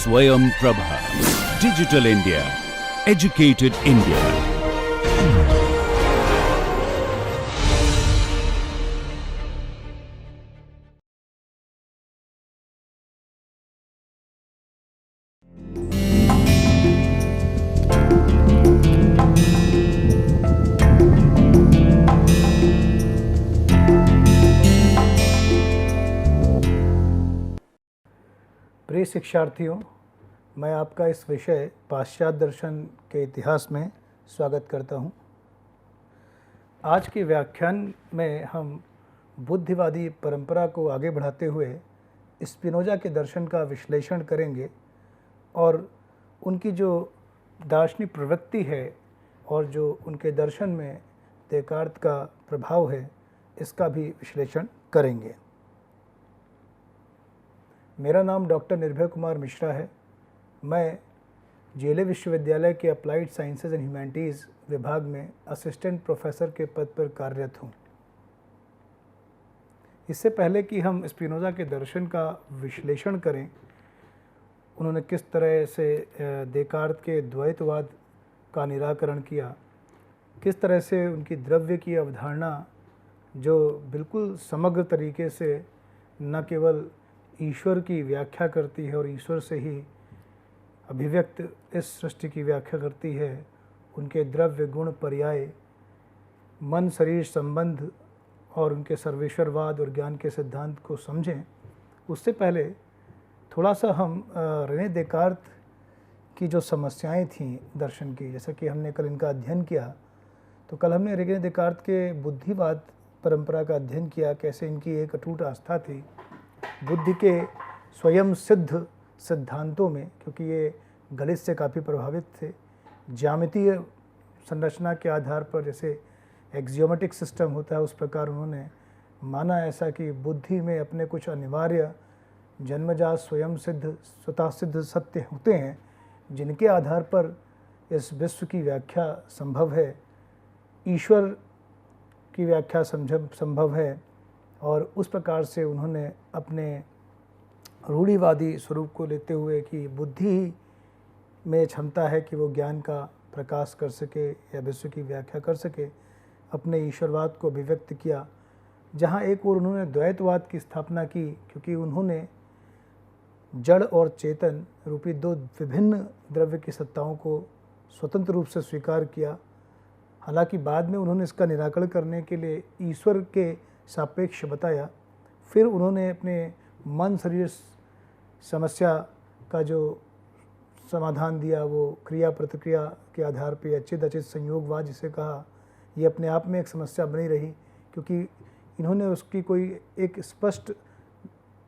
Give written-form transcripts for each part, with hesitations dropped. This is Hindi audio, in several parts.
Swayam Prabha. Digital India. Educated India. प्रिय शिक्षार्थियों, मैं आपका इस विषय पाश्चात्य दर्शन के इतिहास में स्वागत करता हूं। आज के व्याख्यान में हम बुद्धिवादी परंपरा को आगे बढ़ाते हुए स्पिनोजा के दर्शन का विश्लेषण करेंगे और उनकी जो दार्शनिक प्रवृत्ति है और जो उनके दर्शन में देकार्त का प्रभाव है, इसका भी विश्लेषण करेंगे। मेरा नाम डॉक्टर निर्भय कुमार मिश्रा है। मैं जेएलए विश्वविद्यालय के अप्लाइड साइंसेज एंड ह्यूमैनिटीज़ विभाग में असिस्टेंट प्रोफेसर के पद पर कार्यरत हूँ। इससे पहले कि हम स्पिनोजा के दर्शन का विश्लेषण करें, उन्होंने किस तरह से देकार्त के द्वैतवाद का निराकरण किया, किस तरह से उनकी द्रव्य की अवधारणा जो बिल्कुल समग्र तरीके से न केवल ईश्वर की व्याख्या करती है और ईश्वर से ही अभिव्यक्त इस सृष्टि की व्याख्या करती है, उनके द्रव्य गुण पर्याय, मन शरीर संबंध और उनके सर्वेश्वरवाद और ज्ञान के सिद्धांत को समझें। उससे पहले थोड़ा सा हम रेने देकार्त की जो समस्याएं थीं दर्शन की, जैसा कि हमने कल इनका अध्ययन किया, तो कल हमने रेने देकार्त के बुद्धिवाद परंपरा का अध्ययन किया, कैसे इनकी एक अटूट आस्था थी बुद्धि के स्वयं सिद्ध सिद्धांतों में, क्योंकि ये गणित से काफ़ी प्रभावित थे। ज्यामितीय संरचना के आधार पर जैसे एक्सियोमेटिक सिस्टम होता है, उस प्रकार उन्होंने माना ऐसा कि बुद्धि में अपने कुछ अनिवार्य जन्मजात स्वयं सिद्ध स्वतः सिद्ध सत्य होते हैं, जिनके आधार पर इस विश्व की व्याख्या संभव है, ईश्वर की व्याख्या संभव है। और उस प्रकार से उन्होंने अपने रूढ़िवादी स्वरूप को लेते हुए कि बुद्धि में क्षमता है कि वो ज्ञान का प्रकाश कर सके या विश्व की व्याख्या कर सके, अपने ईश्वरवाद को अभिव्यक्त किया। जहाँ एक ओर उन्होंने द्वैतवाद की स्थापना की, क्योंकि उन्होंने जड़ और चेतन रूपी दो विभिन्न द्रव्य की सत्ताओं को स्वतंत्र रूप से स्वीकार किया। हालांकि बाद में उन्होंने इसका निराकरण करने के लिए ईश्वर के सापेक्ष बताया। फिर उन्होंने अपने मन शरीर समस्या का जो समाधान दिया, वो क्रिया प्रतिक्रिया के आधार पे अचित अचित संयोगवाद जिसे कहा, ये अपने आप में एक समस्या बनी रही, क्योंकि इन्होंने उसकी कोई एक स्पष्ट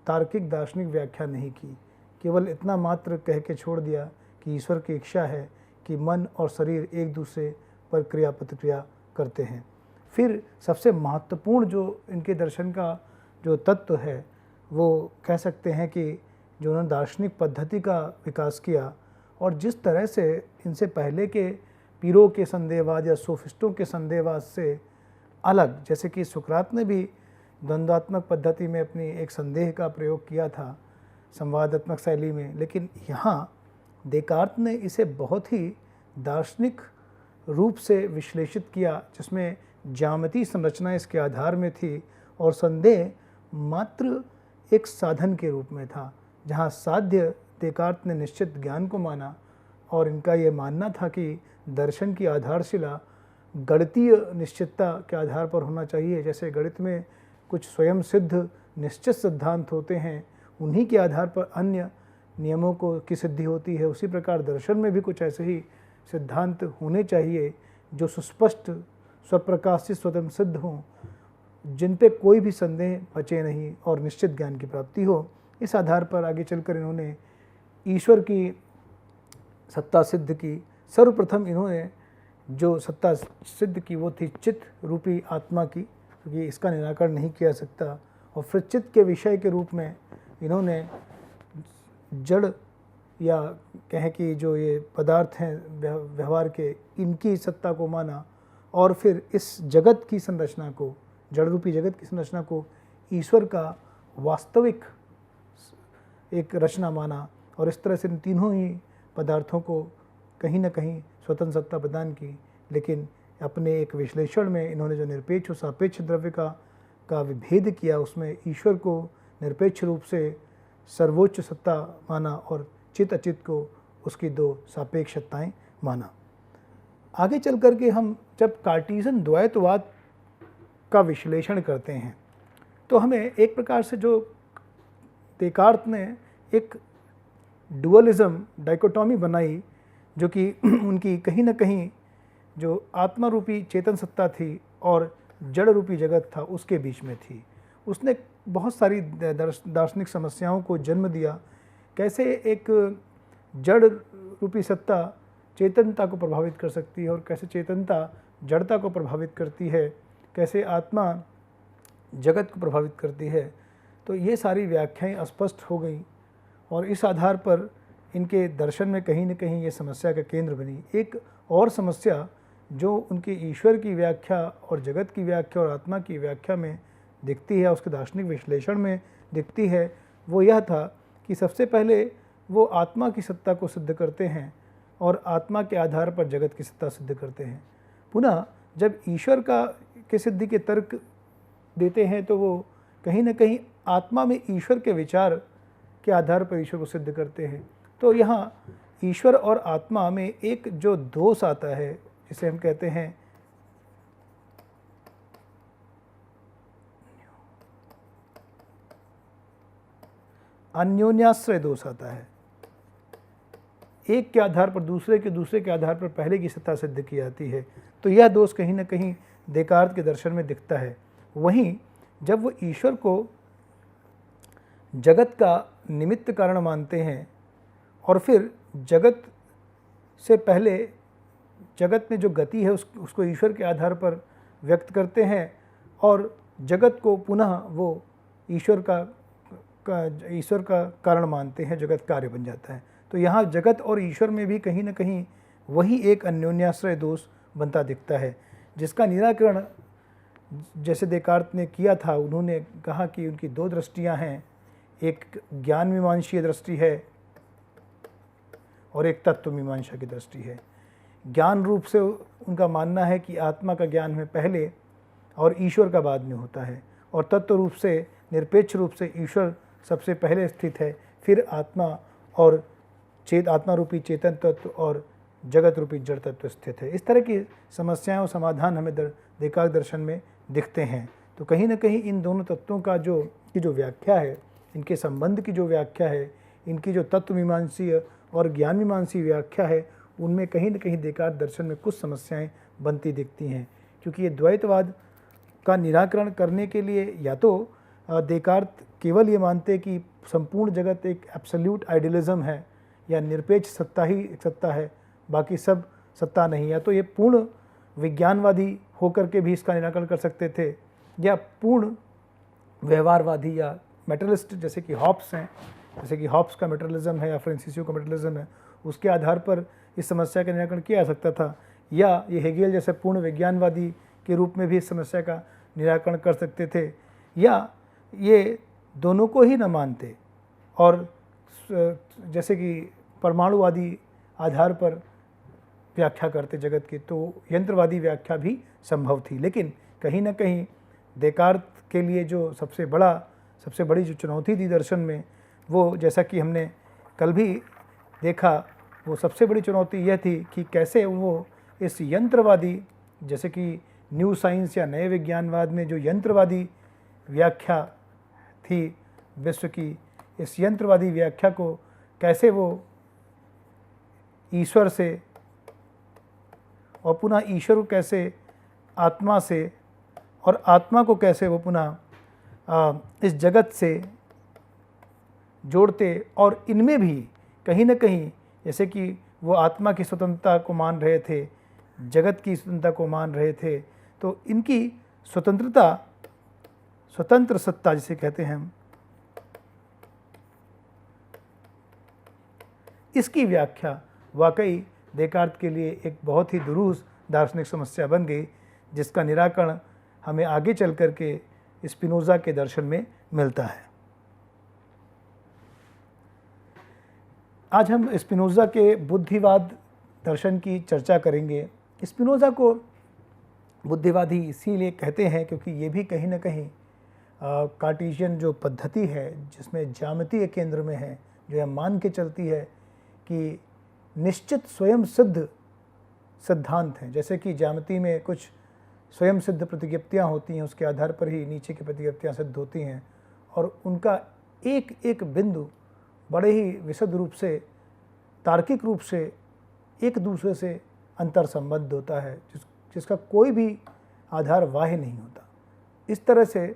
तार्किक दार्शनिक व्याख्या नहीं की। केवल इतना मात्र कह के छोड़ दिया कि ईश्वर की इच्छा है कि मन और शरीर एक दूसरे पर क्रिया प्रतिक्रिया करते हैं। फिर सबसे महत्वपूर्ण जो इनके दर्शन का जो तत्व है, वो कह सकते हैं कि जो उन्होंने दार्शनिक पद्धति का विकास किया और जिस तरह से इनसे पहले के पीरों के संदेहवाद या सोफिस्टों के संदेहवाद से अलग, जैसे कि सुकरात ने भी द्वंद्वात्मक पद्धति में अपनी एक संदेह का प्रयोग किया था संवादात्मक शैली में, लेकिन यहाँ देकार्त ने इसे बहुत ही दार्शनिक रूप से विश्लेषित किया, जिसमें ज्यामितीय संरचना इसके आधार में थी और संदेह मात्र एक साधन के रूप में था। जहाँ साध्य देकार्त ने निश्चित ज्ञान को माना और इनका ये मानना था कि दर्शन की आधारशिला गणितीय निश्चितता के आधार पर होना चाहिए। जैसे गणित में कुछ स्वयं सिद्ध निश्चित सिद्धांत होते हैं, उन्हीं के आधार पर अन्य नियमों की सिद्धि होती है, उसी प्रकार दर्शन में भी कुछ ऐसे ही सिद्धांत होने चाहिए जो सुस्पष्ट स्वप्रकाशित स्वतंत्र सिद्ध हों, जिन पे कोई भी संदेह बचे नहीं और निश्चित ज्ञान की प्राप्ति हो। इस आधार पर आगे चलकर इन्होंने ईश्वर की सत्ता सिद्ध की। सर्वप्रथम इन्होंने जो सत्ता सिद्ध की वो थी चित्त रूपी आत्मा की, क्योंकि इसका निराकरण नहीं किया सकता। और फिर चित्त के विषय के रूप में इन्होंने जड़ या कहें कि जो ये पदार्थ हैं व्यवहार के, इनकी सत्ता को माना और फिर इस जगत की संरचना को, जड़ रूपी जगत की संरचना को ईश्वर का वास्तविक एक रचना माना और इस तरह से इन तीनों ही पदार्थों को कहीं ना कहीं स्वतंत्र सत्ता प्रदान की। लेकिन अपने एक विश्लेषण में इन्होंने जो निरपेक्ष और सापेक्ष द्रव्य का विभेद किया, उसमें ईश्वर को निरपेक्ष रूप से सर्वोच्च सत्ता माना और चित अचित को उसकी दो सापेक्ष सत्ताएं माना। आगे चल कर के हम जब कार्टीजन द्वैतवाद का विश्लेषण करते हैं तो हमें एक प्रकार से जो देकार्त ने एक डुअलिज्म डाइकोटॉमी बनाई, जो कि उनकी कहीं ना कहीं जो आत्मा रूपी चेतन सत्ता थी और जड़ रूपी जगत था उसके बीच में थी। उसने बहुत सारी दार्शनिक समस्याओं को जन्म दिया। कैसे एक जड़ रूपी सत्ता चेतनता को प्रभावित कर सकती है और कैसे चेतनता जड़ता को प्रभावित करती है, कैसे आत्मा जगत को प्रभावित करती है। तो ये सारी व्याख्याएं स्पष्ट हो गई और इस आधार पर इनके दर्शन में कहीं न कहीं ये समस्या का केंद्र बनी। एक और समस्या जो उनके ईश्वर की व्याख्या और जगत की व्याख्या और आत्मा की व्याख्या में दिखती है, उसके दार्शनिक विश्लेषण में दिखती है, वो यह था कि सबसे पहले वो आत्मा की सत्ता को सिद्ध करते हैं और आत्मा के आधार पर जगत की सत्ता सिद्ध करते हैं। पुनः जब ईश्वर के सिद्धि के तर्क देते हैं तो वो कहीं न कहीं आत्मा में ईश्वर के विचार के आधार पर ईश्वर को सिद्ध करते हैं। तो यहाँ ईश्वर और आत्मा में एक जो दोष आता है, जिसे हम कहते हैं अन्योन्याश्रय दोष आता है। एक के आधार पर दूसरे के आधार पर पहले की सत्ता सिद्ध की जाती है। तो यह दोष कहीं न कहीं देकार्त के दर्शन में दिखता है। वहीं जब वो ईश्वर को जगत का निमित्त कारण मानते हैं और फिर जगत से पहले जगत में जो गति है उसको ईश्वर के आधार पर व्यक्त करते हैं और जगत को पुनः वो ईश्वर का कारण मानते हैं, जगत कार्य बन जाता है। तो यहाँ जगत और ईश्वर में भी कहीं न कहीं वही एक अन्योन्याश्रय दोष बनता दिखता है, जिसका निराकरण जैसे देकार्त ने किया था। उन्होंने कहा कि उनकी दो दृष्टियाँ हैं, एक ज्ञान मीमांसीय दृष्टि है और एक तत्व मीमांसा की दृष्टि है। ज्ञान रूप से उनका मानना है कि आत्मा का ज्ञान में पहले और ईश्वर का बाद में होता है, और तत्व रूप से निरपेक्ष रूप से ईश्वर सबसे पहले स्थित है, फिर आत्मा और आत्मा रूपी चेतन तत्व और जगत रूपी जड़ तत्व स्थित है। इस तरह की समस्याएं और समाधान हमें देकार्त दर्शन में दिखते हैं। तो कहीं ना कहीं इन दोनों तत्वों का जो व्याख्या है, इनके संबंध की जो व्याख्या है, इनकी जो तत्व मीमांसीय और ज्ञान मीमांसी व्याख्या है, उनमें कहीं न कहीं देकार्त दर्शन में कुछ समस्याएं बनती दिखती हैं। क्योंकि ये द्वैतवाद का निराकरण करने के लिए या तो देकार्त केवल ये मानते कि संपूर्ण जगत एक एब्सोल्यूट आइडियलिज्म है या निरपेक्ष सत्ता ही एक सत्ता है, बाकी सब सत्ता नहीं, या तो ये पूर्ण विज्ञानवादी होकर के भी इसका निराकरण कर सकते थे, या पूर्ण व्यवहारवादी या मेटरलिस्ट जैसे कि हॉब्स हैं, जैसे कि हॉब्स का मेटरलिज्म है या फ्रांसिसियो का मेटरलिज्म है, उसके आधार पर इस समस्या का निराकरण किया जा सकता था, या ये हेगेल जैसे पूर्ण विज्ञानवादी के रूप में भी इस समस्या का निराकरण कर सकते थे, या ये दोनों को ही न मानते और जैसे कि परमाणुवादी आधार पर व्याख्या करते जगत की, तो यंत्रवादी व्याख्या भी संभव थी। लेकिन कहीं ना कहीं देकार्त के लिए जो सबसे बड़ी जो चुनौती थी दर्शन में, वो जैसा कि हमने कल भी देखा, वो सबसे बड़ी चुनौती यह थी कि कैसे वो इस यंत्रवादी, जैसे कि न्यू साइंस या नए विज्ञानवाद में जो यंत्रवादी व्याख्या थी विश्व की, इस यंत्रवादी व्याख्या को कैसे वो ईश्वर से और पुनः ईश्वर को कैसे आत्मा से और आत्मा को कैसे वो पुनः इस जगत से जोड़ते, और इनमें भी कहीं ना कहीं जैसे कि वो आत्मा की स्वतंत्रता को मान रहे थे, जगत की स्वतंत्रता को मान रहे थे, तो इनकी स्वतंत्र सत्ता जिसे कहते हैं हम, इसकी व्याख्या वाकई देकार्त के लिए एक बहुत ही दुरूह दार्शनिक समस्या बन गई, जिसका निराकरण हमें आगे चल कर के स्पिनोज़ा के दर्शन में मिलता है। आज हम स्पिनोज़ा के बुद्धिवाद दर्शन की चर्चा करेंगे। स्पिनोज़ा को बुद्धिवादी इसीलिए कहते हैं क्योंकि ये भी कहीं ना कहीं कार्टेशियन जो पद्धति है जिसमें ज्यामितीय केंद्र में है, जो यह मान के चलती है कि निश्चित स्वयं सिद्ध सिद्धांत हैं, जैसे कि ज्यामिति में कुछ स्वयं सिद्ध प्रतिज्ञप्तियाँ होती हैं, उसके आधार पर ही नीचे की प्रतिज्ञप्तियाँ सिद्ध होती हैं और उनका एक एक बिंदु बड़े ही विशद रूप से, तार्किक रूप से एक दूसरे से अंतर संबद्ध होता है, जिसका कोई भी आधार बाह्य नहीं होता। इस तरह से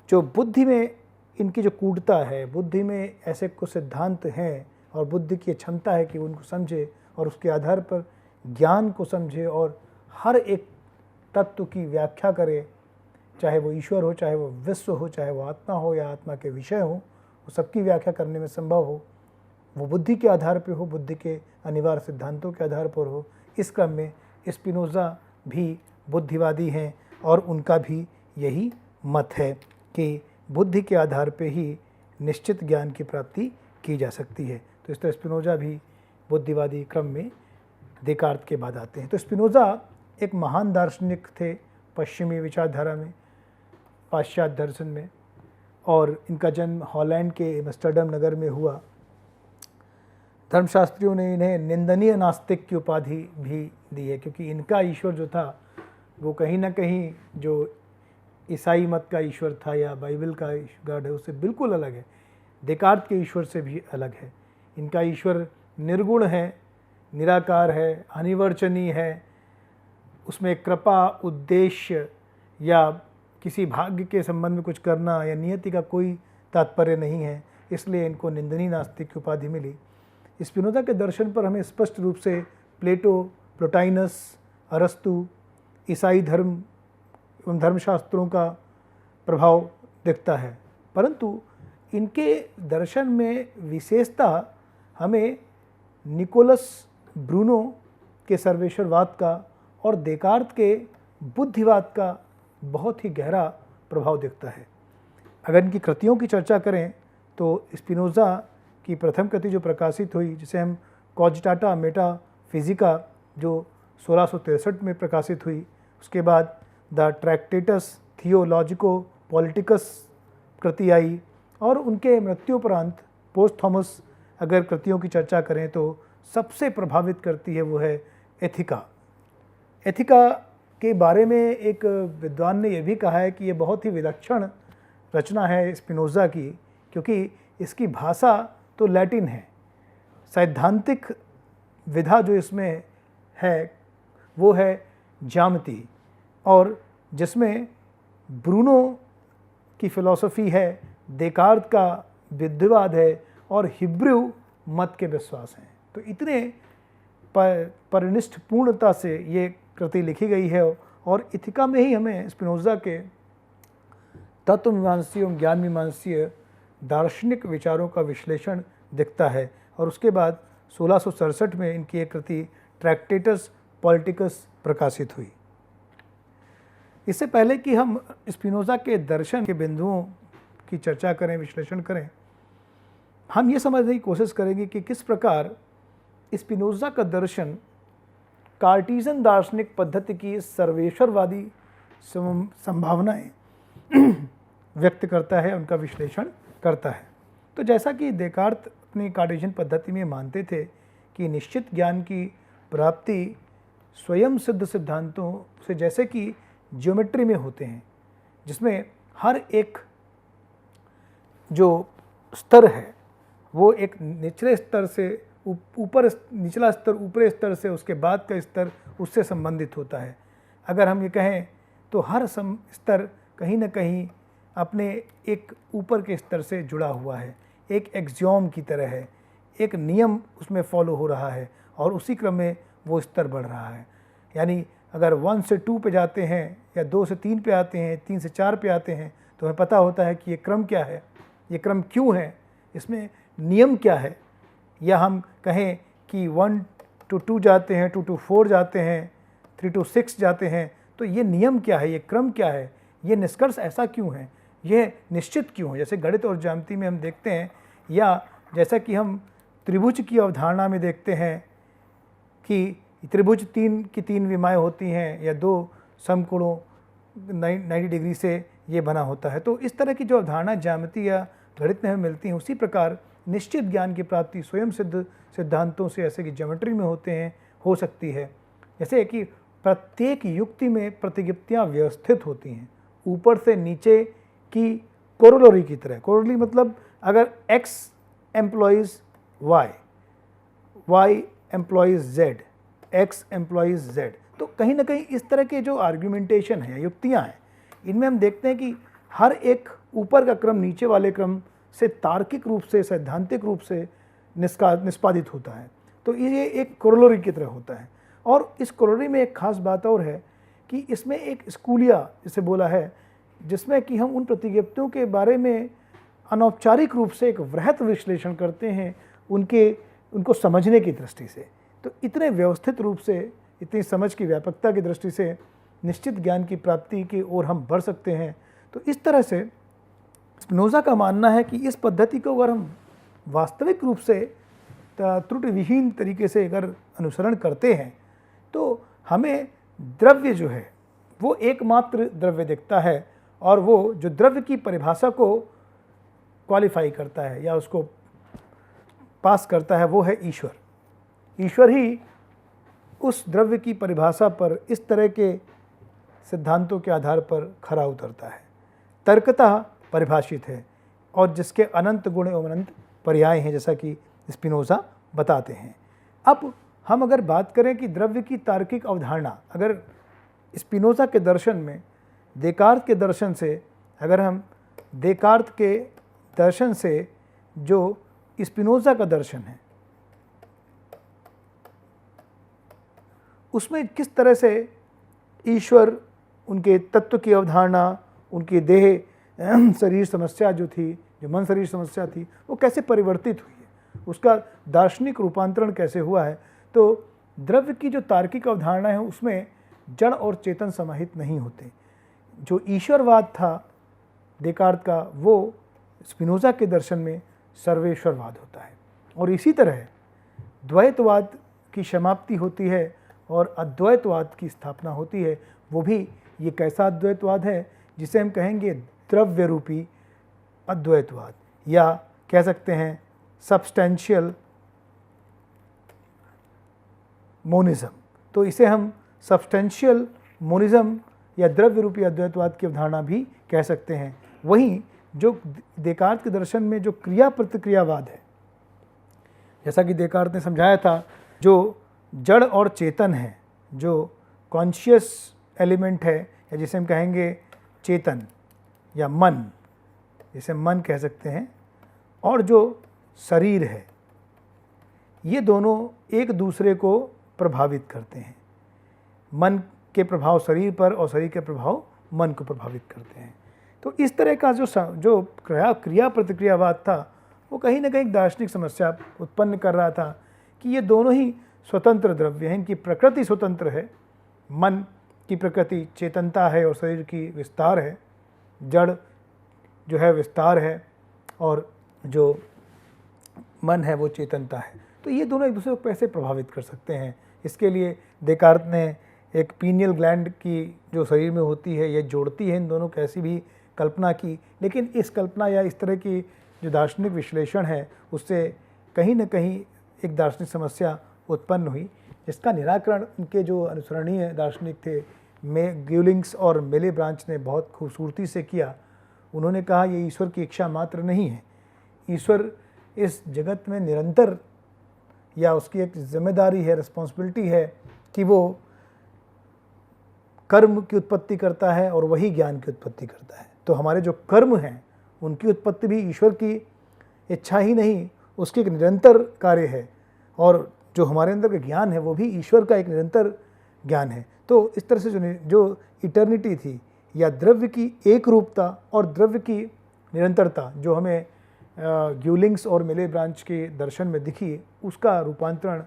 जो बुद्धि में इनकी जो कूटता है, बुद्धि में ऐसे कुछ सिद्धांत हैं और बुद्धि की क्षमता है कि उनको समझे और उसके आधार पर ज्ञान को समझे और हर एक तत्व की व्याख्या करे, चाहे वो ईश्वर हो, चाहे वो विश्व हो, चाहे वो आत्मा हो या आत्मा के विषय हो, वो सबकी व्याख्या करने में संभव हो, वो बुद्धि के आधार पर हो, बुद्धि के अनिवार्य सिद्धांतों के आधार पर हो। इस क्रम में स्पिनोज़ा भी बुद्धिवादी हैं और उनका भी यही मत है कि बुद्धि के आधार पे ही निश्चित ज्ञान की प्राप्ति की जा सकती है। तो इस तरह स्पिनोज़ा भी बुद्धिवादी क्रम में देकार्त के बाद आते हैं। तो स्पिनोज़ा एक महान दार्शनिक थे पश्चिमी विचारधारा में, पाश्चात्य दर्शन में, और इनका जन्म हॉलैंड के एम्स्टर्डम नगर में हुआ। धर्मशास्त्रियों ने इन्हें निंदनीय नास्तिक की उपाधि भी दी है क्योंकि इनका ईश्वर जो था वो कहीं ना कहीं जो ईसाई मत का ईश्वर था या बाइबल का गॉड है उससे बिल्कुल अलग है, देकार्त के ईश्वर से भी अलग है। इनका ईश्वर निर्गुण है, निराकार है, अनिर्वचनीय है, उसमें कृपा, उद्देश्य या किसी भाग्य के संबंध में कुछ करना या नियति का कोई तात्पर्य नहीं है, इसलिए इनको निंदनीय नास्तिक की उपाधि मिली। स्पिनोज़ा के दर्शन पर हमें स्पष्ट रूप से प्लेटो, प्लोटाइनस, अरस्तु, ईसाई धर्म एवं धर्मशास्त्रों का प्रभाव दिखता है, परंतु इनके दर्शन में विशेषता हमें निकोलस ब्रूनो के सर्वेश्वरवाद का और देकार्त के बुद्धिवाद का बहुत ही गहरा प्रभाव दिखता है। अगर इनकी कृतियों की चर्चा करें तो स्पिनोज़ा की प्रथम कृति जो प्रकाशित हुई, जिसे हम कॉजिटाटा मेटाफिजिका, जो 1663 में प्रकाशित हुई, उसके बाद द ट्रैक्टेटस थियोलॉजिको पॉलिटिकस कृति आई और उनके मृत्युपरांत पोस्थोमस अगर कृतियों की चर्चा करें तो सबसे प्रभावित करती है वो है एथिका। एथिका के बारे में एक विद्वान ने यह भी कहा है कि ये बहुत ही विलक्षण रचना है स्पिनोज़ा की, क्योंकि इसकी भाषा तो लैटिन है, सैद्धांतिक विधा जो इसमें है वो है ज्यामिति, और जिसमें ब्रूनो की फ़िलॉसफी है, देकार्त का बुद्धिवाद है और हिब्रू मत के विश्वास हैं। तो इतने परिनिष्ठ पूर्णता से ये कृति लिखी गई है और एथिका में ही हमें स्पिनोज़ा के तत्वमीमांसीय एवं ज्ञान मीमांसीय दार्शनिक विचारों का विश्लेषण दिखता है। और उसके बाद 1667 में इनकी एक कृति ट्रैक्टेटस पॉलिटिकस प्रकाशित हुई। इससे पहले कि हम स्पिनोज़ा के दर्शन के बिंदुओं की चर्चा करें, विश्लेषण करें, हम ये समझने की कोशिश करेंगे कि किस प्रकार स्पिनोज़ा का दर्शन कार्टेशियन दार्शनिक पद्धति की सर्वेश्वरवादी संभावनाएं व्यक्त करता है, उनका विश्लेषण करता है। तो जैसा कि देकार्त अपनी कार्टेशियन पद्धति में मानते थे कि निश्चित ज्ञान की प्राप्ति स्वयं सिद्ध सिद्धांतों से, जैसे कि ज्योमेट्री में होते हैं, जिसमें हर एक जो स्तर है वो एक निचले स्तर से ऊपर, निचला स्तर ऊपरी स्तर से, उसके बाद का स्तर उससे संबंधित होता है। अगर हम ये कहें तो हर स्तर कहीं ना कहीं अपने एक ऊपर के स्तर से जुड़ा हुआ है, एक एक्सियोम की तरह है, एक नियम उसमें फॉलो हो रहा है और उसी क्रम में वो स्तर बढ़ रहा है। यानी अगर 1 से 2 पे जाते हैं या 2 से 3 पे आते हैं, 3 से 4 पे आते हैं, तो हमें पता होता है कि ये क्रम क्या है, ये क्रम क्यों है, इसमें नियम क्या है। या हम कहें कि 1 to 2 जाते हैं, 2 to 4 जाते हैं, 3 to 6 जाते हैं, तो ये नियम क्या है, ये क्रम क्या है, ये निष्कर्ष ऐसा क्यों है, ये निश्चित क्यों है। जैसे गणित और ज्यामिति में हम देखते हैं, या जैसा कि हम त्रिभुज की अवधारणा में देखते हैं कि त्रिभुज की तीन विमाएँ होती हैं या दो समकोणों 90 डिग्री से ये बना होता है। तो इस तरह की जो अवधारणा ज्यामिति या गणित में हमें मिलती हैं, उसी प्रकार निश्चित ज्ञान की प्राप्ति स्वयं सिद्ध सिद्धांतों से, जैसे कि ज्योमेट्री में होते हैं, हो सकती है। जैसे कि प्रत्येक युक्ति में प्रतियुक्तियाँ व्यवस्थित होती हैं, ऊपर से नीचे की कोरोलरी की तरह। कोरोलरी मतलब अगर x employees y, y employees z, x employees z, तो कहीं ना कहीं इस तरह के जो आर्ग्यूमेंटेशन है, युक्तियाँ हैं, इनमें हम देखते हैं कि हर एक ऊपर का क्रम नीचे वाले क्रम से तार्किक रूप से, सैद्धांतिक रूप से निष्पादित होता है। तो ये एक कोरोलरी की तरह होता है। और इस कोरोलरी में एक खास बात और है कि इसमें एक स्कूलिया जिसे बोला है, जिसमें कि हम उन प्रतियुक्तियों के बारे में अनौपचारिक रूप से एक वृहत विश्लेषण करते हैं उनको समझने की दृष्टि से। तो इतने व्यवस्थित रूप से, इतनी समझ की व्यापकता की दृष्टि से निश्चित ज्ञान की प्राप्ति की ओर हम बढ़ सकते हैं। तो इस तरह से स्पिनोज़ा का मानना है कि इस पद्धति को अगर हम वास्तविक रूप से त्रुटि विहीन तरीके से अगर अनुसरण करते हैं तो हमें द्रव्य जो है वो एकमात्र द्रव्य दिखता है, और वो जो द्रव्य की परिभाषा को क्वालिफाई करता है या उसको पास करता है वो है ईश्वर। ईश्वर ही उस द्रव्य की परिभाषा पर इस तरह के सिद्धांतों के आधार पर खरा उतरता है, तर्कतः परिभाषित है, और जिसके अनंत गुण एवं अनंत पर्याय हैं, जैसा कि स्पिनोज़ा बताते हैं। अब हम अगर बात करें कि द्रव्य की तार्किक अवधारणा, अगर स्पिनोज़ा के दर्शन में देकार्त के दर्शन से, अगर हम देकार्त के दर्शन से जो स्पिनोज़ा का दर्शन है उसमें किस तरह से ईश्वर, उनके तत्व की अवधारणा, उनकी देह शरीर समस्या जो थी, जो मन शरीर समस्या थी, वो कैसे परिवर्तित हुई है, उसका दार्शनिक रूपांतरण कैसे हुआ है। तो द्रव्य की जो तार्किक अवधारणा है उसमें जड़ और चेतन समाहित नहीं होते। जो ईश्वरवाद था देकार्त का, वो स्पिनोज़ा के दर्शन में सर्वेश्वरवाद होता है। और इसी तरह द्वैतवाद की समाप्ति होती है और अद्वैतवाद की स्थापना होती है। वो भी ये कैसा अद्वैतवाद है जिसे हम कहेंगे द्रव्य रूपी अद्वैतवाद, या कह सकते हैं सब्सटेंशियल मोनिज्म। तो इसे हम सब्सटेंशियल मोनिज्म या द्रव्य रूपी अद्वैतवाद की अवधारणा भी कह सकते हैं। वहीं जो देकार्त के दर्शन में जो क्रिया प्रतिक्रियावाद है, जैसा कि देकार्त ने समझाया था, जो जड़ और चेतन है, जो कॉन्शियस एलिमेंट है, या जिसे हम कहेंगे चेतन या मन, जिसे मन कह सकते हैं, और जो शरीर है, ये दोनों एक दूसरे को प्रभावित करते हैं। मन के प्रभाव शरीर पर और शरीर के प्रभाव मन को प्रभावित करते हैं। तो इस तरह का जो क्रिया प्रतिक्रियावाद था वो कहीं ना कहीं दार्शनिक समस्या उत्पन्न कर रहा था कि ये दोनों ही स्वतंत्र द्रव्य हैं, इनकी प्रकृति स्वतंत्र है। मन की प्रकृति चेतनता है और शरीर की विस्तार है, जड़ जो है विस्तार है और जो मन है वो चेतनता है। तो ये दोनों एक दूसरे को कैसे प्रभावित कर सकते हैं, इसके लिए देकार्त ने एक पीनियल ग्लैंड की जो शरीर में होती है ये जोड़ती है इन दोनों को, ऐसी भी कल्पना की। लेकिन इस कल्पना या इस तरह की जो दार्शनिक विश्लेषण है उससे कहीं न कहीं एक दार्शनिक समस्या उत्पन्न हुई, जिसका निराकरण उनके जो अनुसरणीय दार्शनिक थे ग्यूलिंग्स और मेले ब्रांच ने बहुत खूबसूरती से किया। उन्होंने कहा ये ईश्वर की इच्छा मात्र नहीं है, ईश्वर इस जगत में निरंतर, या उसकी एक जिम्मेदारी है, रिस्पॉन्सिबिलिटी है कि वो कर्म की उत्पत्ति करता है और वही ज्ञान की उत्पत्ति करता है। तो हमारे जो कर्म हैं उनकी उत्पत्ति भी ईश्वर की इच्छा ही नहीं, उसकी एक निरंतर कार्य है, और जो हमारे अंदर का ज्ञान है वो भी ईश्वर का एक निरंतर ज्ञान है। तो इस तरह से जो इटर्निटी थी या द्रव्य की एक रूपता और द्रव्य की निरंतरता जो हमें ग्यूलिंग्स और मेले ब्रांच के दर्शन में दिखी, उसका रूपांतरण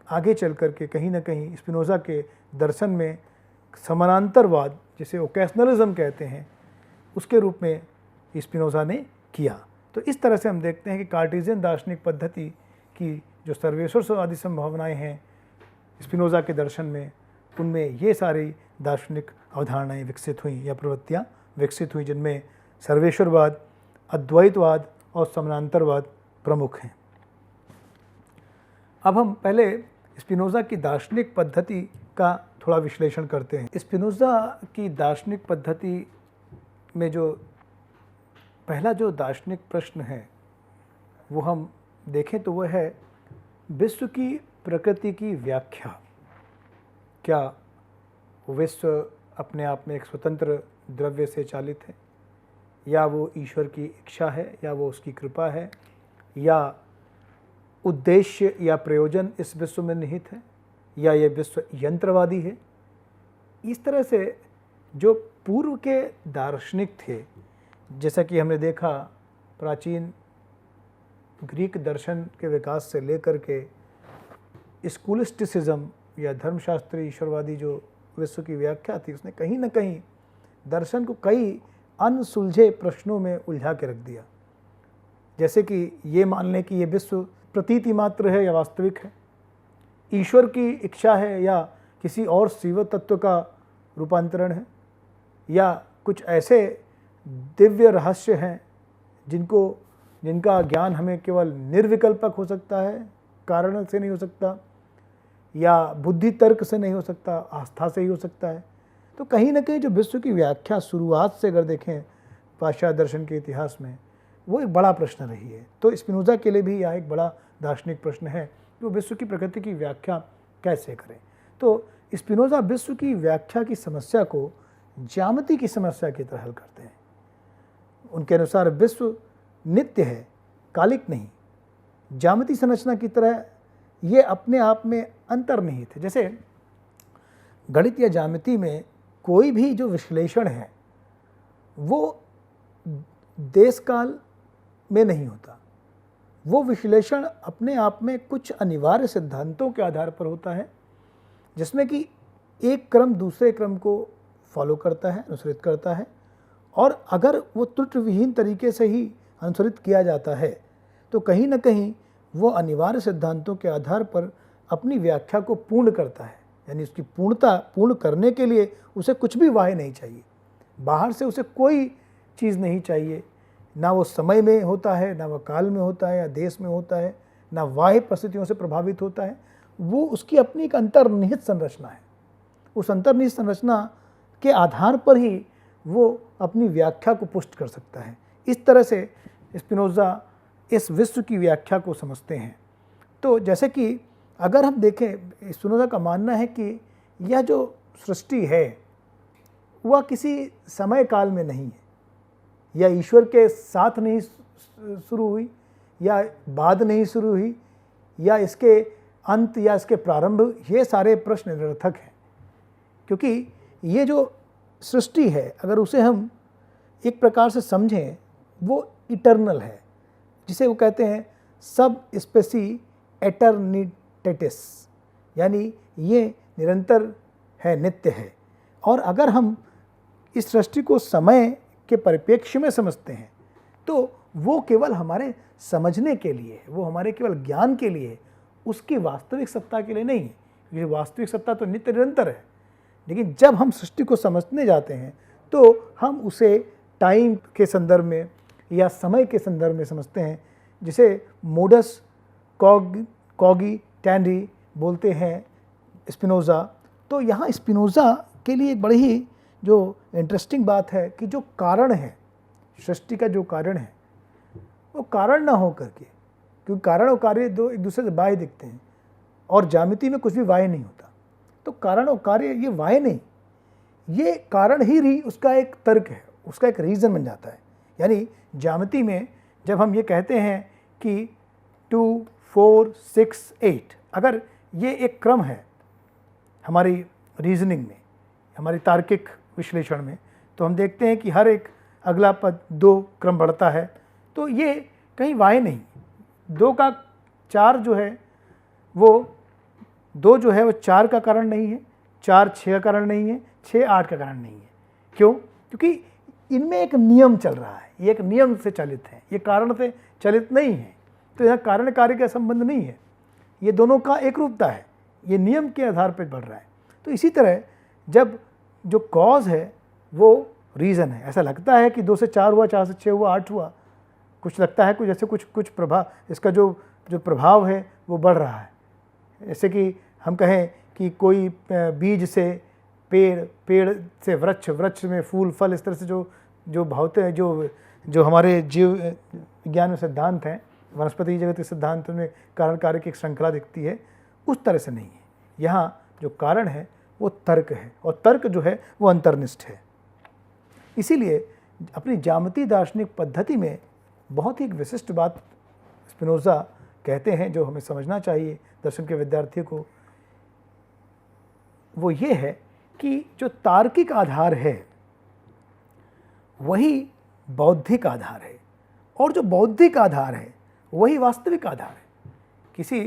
आगे चल कर के कहीं ना कहीं स्पिनोज़ा के दर्शन में समानांतरवाद, जिसे ओकेशनलिज्म कहते हैं, उसके रूप में स्पिनोज़ा ने किया। तो इस तरह से हम देखते हैं कि कार्टेशियन दार्शनिक पद्धति की जो सर्वेश्वरवादी संभावनाएं हैं स्पिनोज़ा के दर्शन में, उनमें ये सारी दार्शनिक अवधारणाएं विकसित हुई या प्रवृत्तियां विकसित हुई, जिनमें सर्वेश्वरवाद, अद्वैतवाद और समानांतरवाद प्रमुख हैं। अब हम पहले स्पिनोज़ा की दार्शनिक पद्धति का थोड़ा विश्लेषण करते हैं। स्पिनोज़ा की दार्शनिक पद्धति में जो पहला जो दार्शनिक प्रश्न है वो हम देखें तो वह है विश्व की प्रकृति की व्याख्या। क्या विश्व अपने आप में एक स्वतंत्र द्रव्य से चालित है, या वो ईश्वर की इच्छा है, या वो उसकी कृपा है, या उद्देश्य या प्रयोजन इस विश्व में निहित है, या ये विश्व यंत्रवादी है। इस तरह से जो पूर्व के दार्शनिक थे, जैसा कि हमने देखा प्राचीन ग्रीक दर्शन के विकास से लेकर के स्कूलिस्टिसिज्म या धर्मशास्त्री ईश्वरवादी जो विश्व की व्याख्या थी, उसने कहीं ना कहीं दर्शन को कई अनसुलझे प्रश्नों में उलझा के रख दिया। जैसे कि ये मान लें कि ये विश्व प्रतीति मात्र है या वास्तविक है, ईश्वर की इच्छा है या किसी और शिव तत्व का रूपांतरण है, या कुछ ऐसे दिव्य रहस्य हैं जिनका ज्ञान हमें केवल निर्विकल्पक हो सकता है, कारण से नहीं हो सकता, या बुद्धि तर्क से नहीं हो सकता, आस्था से ही हो सकता है। तो कहीं ना कहीं जो विश्व की व्याख्या शुरुआत से अगर देखें पाश्चात्य दर्शन के इतिहास में, वो एक बड़ा प्रश्न रही है। तो स्पिनोज़ा के लिए भी यह एक बड़ा दार्शनिक प्रश्न है कि वो विश्व की प्रकृति की व्याख्या कैसे करें। तो स्पिनोज़ा विश्व की व्याख्या की समस्या को ज्यामिति की समस्या की तरह हल करते हैं। उनके अनुसार विश्व नित्य है, कालिक नहीं। ज्यामिति संरचना की तरह ये अपने आप में अंतर्निहित है। जैसे गणित या ज्यामिति में कोई भी जो विश्लेषण है वो देश काल में नहीं होता। वो विश्लेषण अपने आप में कुछ अनिवार्य सिद्धांतों के आधार पर होता है, जिसमें कि एक क्रम दूसरे क्रम को फॉलो करता है, अनुसरित करता है, और अगर वो त्रुटिविहीन तरीके से ही अनुसरित किया जाता है तो कहीं ना कहीं वो अनिवार्य सिद्धांतों के आधार पर अपनी व्याख्या को पूर्ण करता है। यानी उसकी पूर्णता पूर्ण करने के लिए उसे कुछ भी वाह्य नहीं चाहिए, बाहर से उसे कोई चीज़ नहीं चाहिए। ना वो समय में होता है, ना वह काल में होता है या देश में होता है, ना बाह्य परिस्थितियों से प्रभावित होता है। वो उसकी अपनी एक अंतर्निहित संरचना है। उस अंतर्निहित संरचना के आधार पर ही वो अपनी व्याख्या को पुष्ट कर सकता है। इस तरह से स्पिनोज़ा इस विश्व की व्याख्या को समझते हैं। तो जैसे कि अगर हम देखें, स्पिनोज़ा का मानना है कि यह जो सृष्टि है वह किसी समय काल में नहीं है, या ईश्वर के साथ नहीं शुरू हुई, या बाद नहीं शुरू हुई, या इसके अंत या इसके प्रारंभ, ये सारे प्रश्न निरर्थक हैं। क्योंकि ये जो सृष्टि है, अगर उसे हम एक प्रकार से समझें, वो इटर्नल है, जिसे वो कहते हैं सब स्पेसी एटर्निटेटिस, यानी ये निरंतर है, नित्य है। और अगर हम इस सृष्टि को समय के परिप्रेक्ष्य में समझते हैं तो वो केवल हमारे समझने के लिए, वो हमारे केवल ज्ञान के लिए, उसकी वास्तविक सत्ता के लिए नहीं है। क्योंकि वास्तविक सत्ता तो नित्य निरंतर है, लेकिन जब हम सृष्टि को समझने जाते हैं तो हम उसे टाइम के संदर्भ में या समय के संदर्भ में समझते हैं, जिसे मोडस कॉगिटेंडी बोलते हैं स्पिनोज़ा। तो यहाँ स्पिनोज़ा के लिए एक बड़ी ही जो इंटरेस्टिंग बात है कि जो कारण है, सृष्टि का जो कारण है, वो कारण ना हो करके, क्योंकि कारण और कार्य दो एक दूसरे से बाह्य दिखते हैं, और ज्यामिति में कुछ भी बाह्य नहीं होता। तो कारण और कार्य ये बाह्य नहीं, ये कारण ही उसका एक तर्क है, उसका एक रीज़न बन जाता है। यानी ज्यामिति में जब हम ये कहते हैं कि 2, 4, 6, 8, अगर ये एक क्रम है हमारी रीजनिंग में, हमारी तार्किक विश्लेषण में, तो हम देखते हैं कि हर एक अगला पद 2 क्रम बढ़ता है। तो ये कहीं वाह्य नहीं, 2 का 4 जो है वो 2 जो है वो 4 का कारण नहीं है, 4 6 का कारण नहीं है, 6 8 का कारण नहीं है। क्यों? क्योंकि इनमें एक नियम चल रहा है, ये एक नियम से चालित है, ये कारण से चालित नहीं है। तो यहाँ कारण कार्य का संबंध नहीं है, ये दोनों का एक रूपता है, ये नियम के आधार पर बढ़ रहा है। तो इसी तरह जब जो कॉज है वो रीज़न है, ऐसा लगता है कि 2 से 4 हुआ, 4 से 6 हुआ, 8 हुआ, कुछ लगता है कुछ जैसे कुछ प्रभाव, इसका जो प्रभाव है वो बढ़ रहा है। जैसे कि हम कहें कि कोई बीज से पेड़, पेड़ से वृक्ष, वृक्ष में फूल फल, इस तरह से जो भावते हैं, जो हमारे जीव विज्ञान में सिद्धांत हैं, वनस्पति जगत के सिद्धांत में कारण कार्य की एक श्रृंखला दिखती है, उस तरह से नहीं है। यहाँ जो कारण है वो तर्क है, और तर्क जो है वो अंतर्निष्ठ है। इसीलिए अपनी ज्यामिति दार्शनिक पद्धति में बहुत ही एक विशिष्ट बात स्पिनोज़ा कहते हैं जो हमें समझना चाहिए दर्शन के विद्यार्थियों को, वो ये है कि जो तार्किक आधार है वही बौद्धिक आधार है, और जो बौद्धिक आधार है वही वास्तविक आधार है। किसी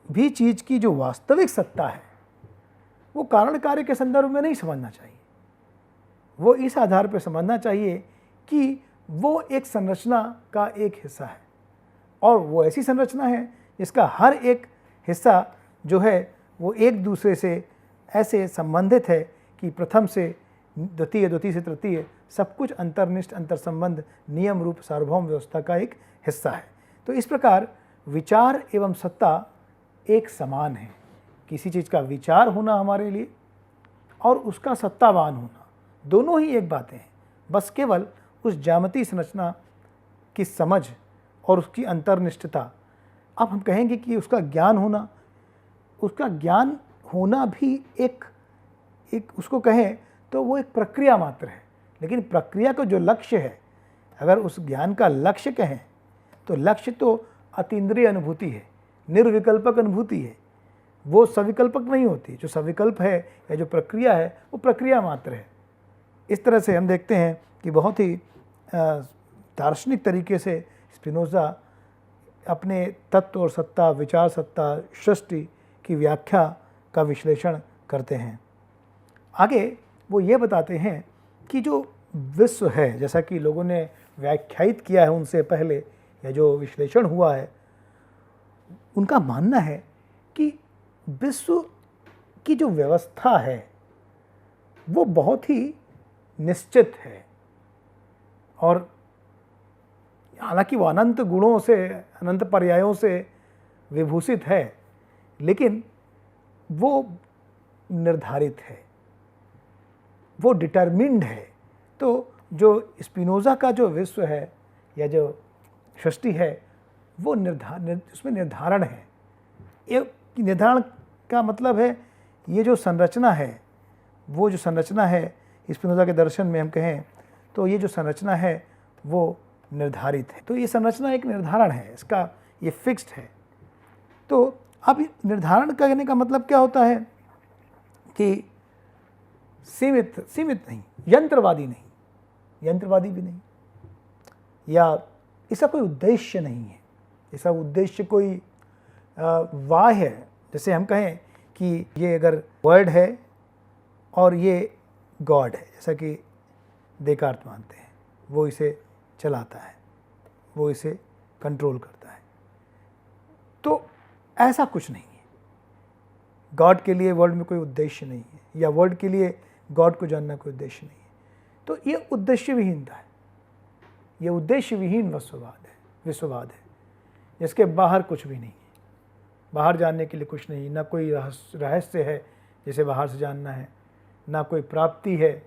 भी चीज़ की जो वास्तविक सत्ता है वो कारण कार्य के संदर्भ में नहीं समझना चाहिए, वो इस आधार पर समझना चाहिए कि वो एक संरचना का एक हिस्सा है, और वो ऐसी संरचना है जिसका हर एक हिस्सा जो है वो एक दूसरे से ऐसे संबंधित है कि प्रथम से द्वितीय, द्वितीय से तृतीय, सब कुछ अंतर्निष्ठ, अंतर्संबंध, नियम रूप सार्वभौम व्यवस्था का एक हिस्सा है। तो इस प्रकार विचार एवं सत्ता एक समान है। किसी चीज़ का विचार होना हमारे लिए और उसका सत्तावान होना, दोनों ही एक बातें हैं, बस केवल उस ज्यामितीय संरचना की समझ और उसकी अंतर्निष्ठता। अब हम कहेंगे कि उसका ज्ञान होना, उसका ज्ञान होना भी एक उसको कहें तो वो एक प्रक्रिया मात्र है, लेकिन प्रक्रिया का जो लक्ष्य है, अगर उस ज्ञान का लक्ष्य कहें तो लक्ष्य तो अतीन्द्रिय अनुभूति है, निर्विकल्पक अनुभूति है, वो सविकल्पक नहीं होती। जो सविकल्प है या जो प्रक्रिया है वो प्रक्रिया मात्र है। इस तरह से हम देखते हैं कि बहुत ही दार्शनिक तरीके से स्पिनोज़ा अपने तत्व और सत्ता, विचार सत्ता, सृष्टि की व्याख्या का विश्लेषण करते हैं। आगे वो ये बताते हैं कि जो विश्व है, जैसा कि लोगों ने व्याख्यायित किया है उनसे पहले, या जो विश्लेषण हुआ है, उनका मानना है कि विश्व की जो व्यवस्था है वो बहुत ही निश्चित है, और हालांकि वो अनंत गुणों से, अनंत पर्यायों से विभूषित है, लेकिन वो निर्धारित है, वो डिटरमिन्ड है। तो जो स्पिनोज़ा का जो विश्व है या जो सृष्टि है वो उसमें निर्धारण है। ये निर्धारण का मतलब है ये जो संरचना है, वो जो संरचना है स्पिनोज़ा के दर्शन में हम कहें तो ये जो संरचना है वो निर्धारित है। तो ये संरचना एक निर्धारण है, इसका ये फिक्स्ड है। तो अब निर्धारण करने का मतलब क्या होता है कि सीमित नहीं, यंत्रवादी नहीं, यंत्रवादी भी नहीं, या इसका कोई उद्देश्य नहीं है, इसका उद्देश्य कोई वाह है। जैसे हम कहें कि ये अगर वर्ड है और ये गॉड है, जैसा कि देकार्त मानते हैं, वो इसे चलाता है, वो इसे कंट्रोल करता है, तो ऐसा कुछ नहीं है। गॉड के लिए वर्ल्ड में कोई उद्देश्य नहीं है, या वर्ल्ड के लिए गॉड को जानना कोई उद्देश्य नहीं है। तो ये उद्देश्य विहीनता है, ये उद्देश्य विहीन विश्ववाद है, जिसके बाहर कुछ भी नहीं है, बाहर जानने के लिए कुछ नहीं, ना कोई रहस्य है जिसे बाहर से जानना है, ना कोई प्राप्ति है,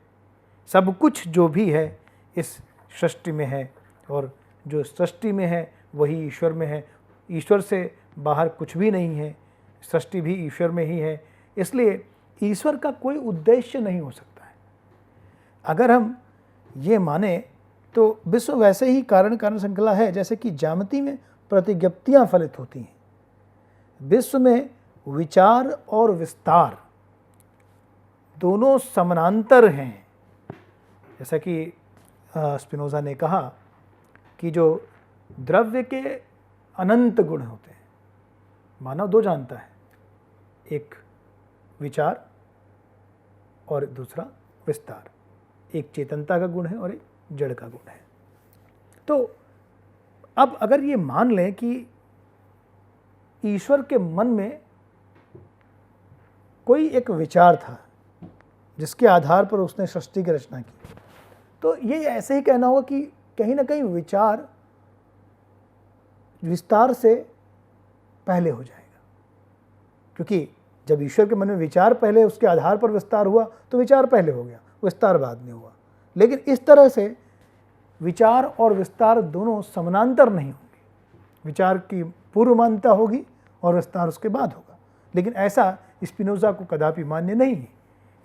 सब कुछ जो भी है इस सृष्टि में है, और जो सृष्टि में है वही ईश्वर में है। ईश्वर से बाहर कुछ भी नहीं है, सृष्टि भी ईश्वर में ही है, इसलिए ईश्वर का कोई उद्देश्य नहीं हो सकता है। अगर हम ये माने तो विश्व वैसे ही कारण कारण श्रृंखला है जैसे कि ज्यामिति में प्रतिज्ञप्तियाँ फलित होती हैं। विश्व में विचार और विस्तार दोनों समानांतर हैं। जैसा कि स्पिनोज़ा ने कहा कि जो द्रव्य के अनंत गुण होते हैं, मानव दो जानता है, एक विचार और दूसरा विस्तार, एक चेतनता का गुण है और एक जड़ का गुण है। तो अब अगर ये मान लें कि ईश्वर के मन में कोई एक विचार था जिसके आधार पर उसने सृष्टि की रचना की। तो ये ऐसे ही कहना होगा कि कहीं ना कहीं विचार विस्तार से पहले हो जाएगा, क्योंकि जब ईश्वर के मन में विचार पहले, उसके आधार पर विस्तार हुआ, तो विचार पहले हो गया, विस्तार बाद में हुआ। लेकिन इस तरह से विचार और विस्तार दोनों समानांतर नहीं होंगे, विचार की पूर्व मान्यता होगी और विस्तार उसके बाद होगा। लेकिन ऐसा स्पिनोज़ा को कदापि मान्य नहीं है।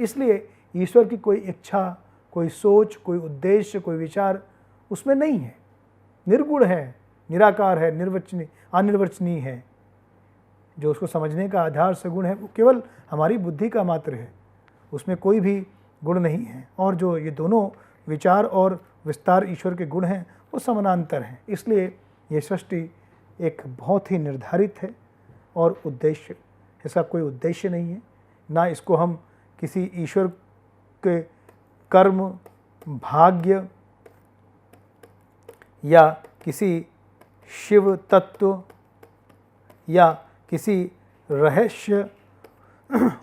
इसलिए ईश्वर की कोई इच्छा, कोई सोच, कोई उद्देश्य, कोई विचार उसमें नहीं है, निर्गुण है, निराकार है, निर्वचनीय, अनिर्वचनीय है। जो उसको समझने का आधार सगुण है वो केवल हमारी बुद्धि का मात्र है, उसमें कोई भी गुण नहीं है। और जो ये दोनों विचार और विस्तार ईश्वर के गुण हैं वो समानांतर हैं। इसलिए ये सृष्टि एक बहुत ही निर्धारित है और उद्देश्य, इसका कोई उद्देश्य नहीं है, ना इसको हम किसी ईश्वर के कर्म, भाग्य या किसी शिव तत्व या किसी रहस्य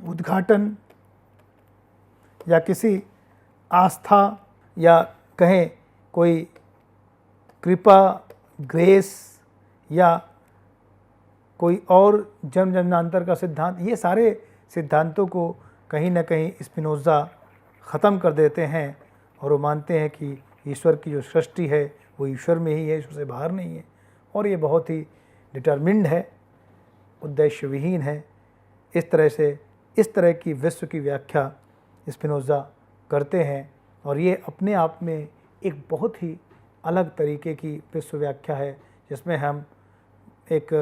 उद्घाटन या किसी आस्था या कहें कोई कृपा, ग्रेस या कोई और जन्म जन्मांतर का सिद्धांत, ये सारे सिद्धांतों को कहीं ना कहीं स्पिनोज़ा ख़त्म कर देते हैं और वो मानते हैं कि ईश्वर की जो सृष्टि है वो ईश्वर में ही है, ईश्वर से बाहर नहीं है। और ये बहुत ही डिटरमिन्ड है, उद्देश्य विहीन है। इस तरह की विश्व की व्याख्या स्पिनोज़ा करते हैं और ये अपने आप में एक बहुत ही अलग तरीके की विश्व व्याख्या है, जिसमें हम एक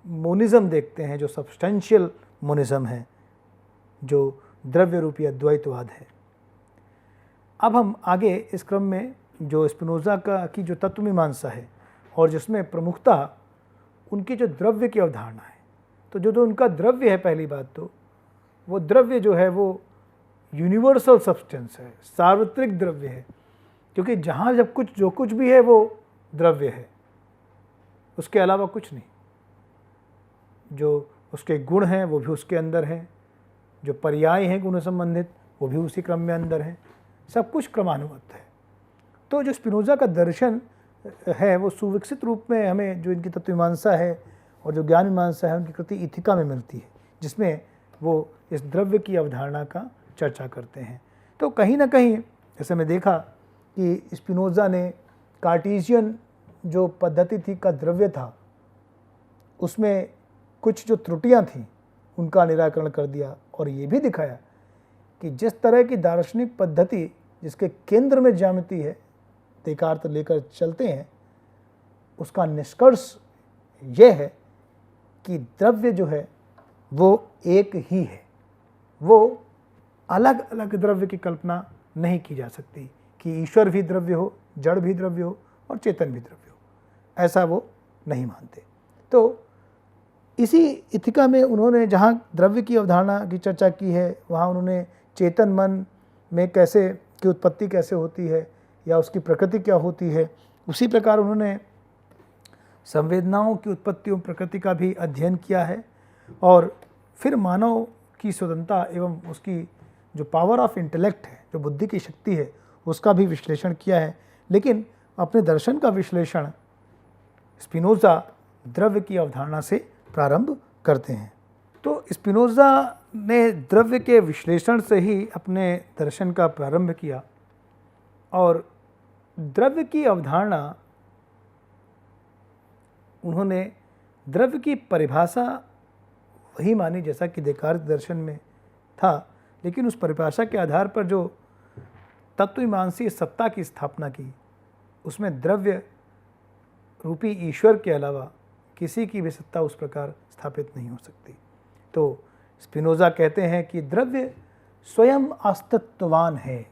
मोनिज़म देखते हैं जो सब्सटेंशियल मोनिज़म है, जो द्रव्य रूपी अद्वैतवाद है। अब हम आगे इस क्रम में जो स्पिनोज़ा की जो तत्वमीमांसा है और जिसमें प्रमुखता उनकी जो द्रव्य की अवधारणा है, तो जो उनका द्रव्य है, पहली बात तो वो द्रव्य जो है वो यूनिवर्सल सब्सटेंस है, सार्वत्रिक द्रव्य है, क्योंकि जहाँ जब जो कुछ भी है वो द्रव्य है, उसके अलावा कुछ नहीं। जो उसके गुण हैं वो भी उसके अंदर हैं, जो पर्याय हैं गुण संबंधित वो भी उसी क्रम में अंदर हैं, सब कुछ क्रमानुगत है। तो जो स्पिनोज़ा का दर्शन है वो सुविकसित रूप में हमें जो इनकी तत्वमीमांसा है और जो ज्ञान मीमांसा है उनकी कृति इथिका में मिलती है, जिसमें वो इस द्रव्य की अवधारणा का चर्चा करते हैं। तो कहीं ना कहीं जैसे मैं देखा कि स्पिनोज़ा ने कार्टेशियन जो पद्धति थी का द्रव्य था, उसमें कुछ जो त्रुटियां थीं उनका निराकरण कर दिया और ये भी दिखाया कि जिस तरह की दार्शनिक पद्धति जिसके केंद्र में ज्यामिति है, देकार्त लेकर चलते हैं, उसका निष्कर्ष यह है कि द्रव्य जो है वो एक ही है, वो अलग अलग द्रव्य की कल्पना नहीं की जा सकती कि ईश्वर भी द्रव्य हो, जड़ भी द्रव्य हो और चेतन भी द्रव्य हो, ऐसा वो नहीं मानते। तो इसी इथिका में उन्होंने जहाँ द्रव्य की अवधारणा की चर्चा की है, वहाँ उन्होंने चेतन मन में कैसे की उत्पत्ति कैसे होती है या उसकी प्रकृति क्या होती है, उसी प्रकार उन्होंने संवेदनाओं की उत्पत्ति एवं प्रकृति का भी अध्ययन किया है और फिर मानव की स्वतंत्रता एवं उसकी जो पावर ऑफ इंटेलेक्ट है, जो बुद्धि की शक्ति है, उसका भी विश्लेषण किया है। लेकिन अपने दर्शन का विश्लेषण स्पिनोज़ा द्रव्य की अवधारणा से प्रारंभ करते हैं। तो स्पिनोज़ा ने द्रव्य के विश्लेषण से ही अपने दर्शन का प्रारंभ किया और द्रव्य की अवधारणा उन्होंने द्रव्य की परिभाषा वही मानी जैसा कि देकार्त दर्शन में था, लेकिन उस परिभाषा के आधार पर जो तत्वमीमांसी सत्ता की स्थापना की, उसमें द्रव्य रूपी ईश्वर के अलावा किसी की भी सत्ता उस प्रकार स्थापित नहीं हो सकती। तो स्पिनोज़ा कहते हैं कि द्रव्य स्वयं अस्तित्ववान है।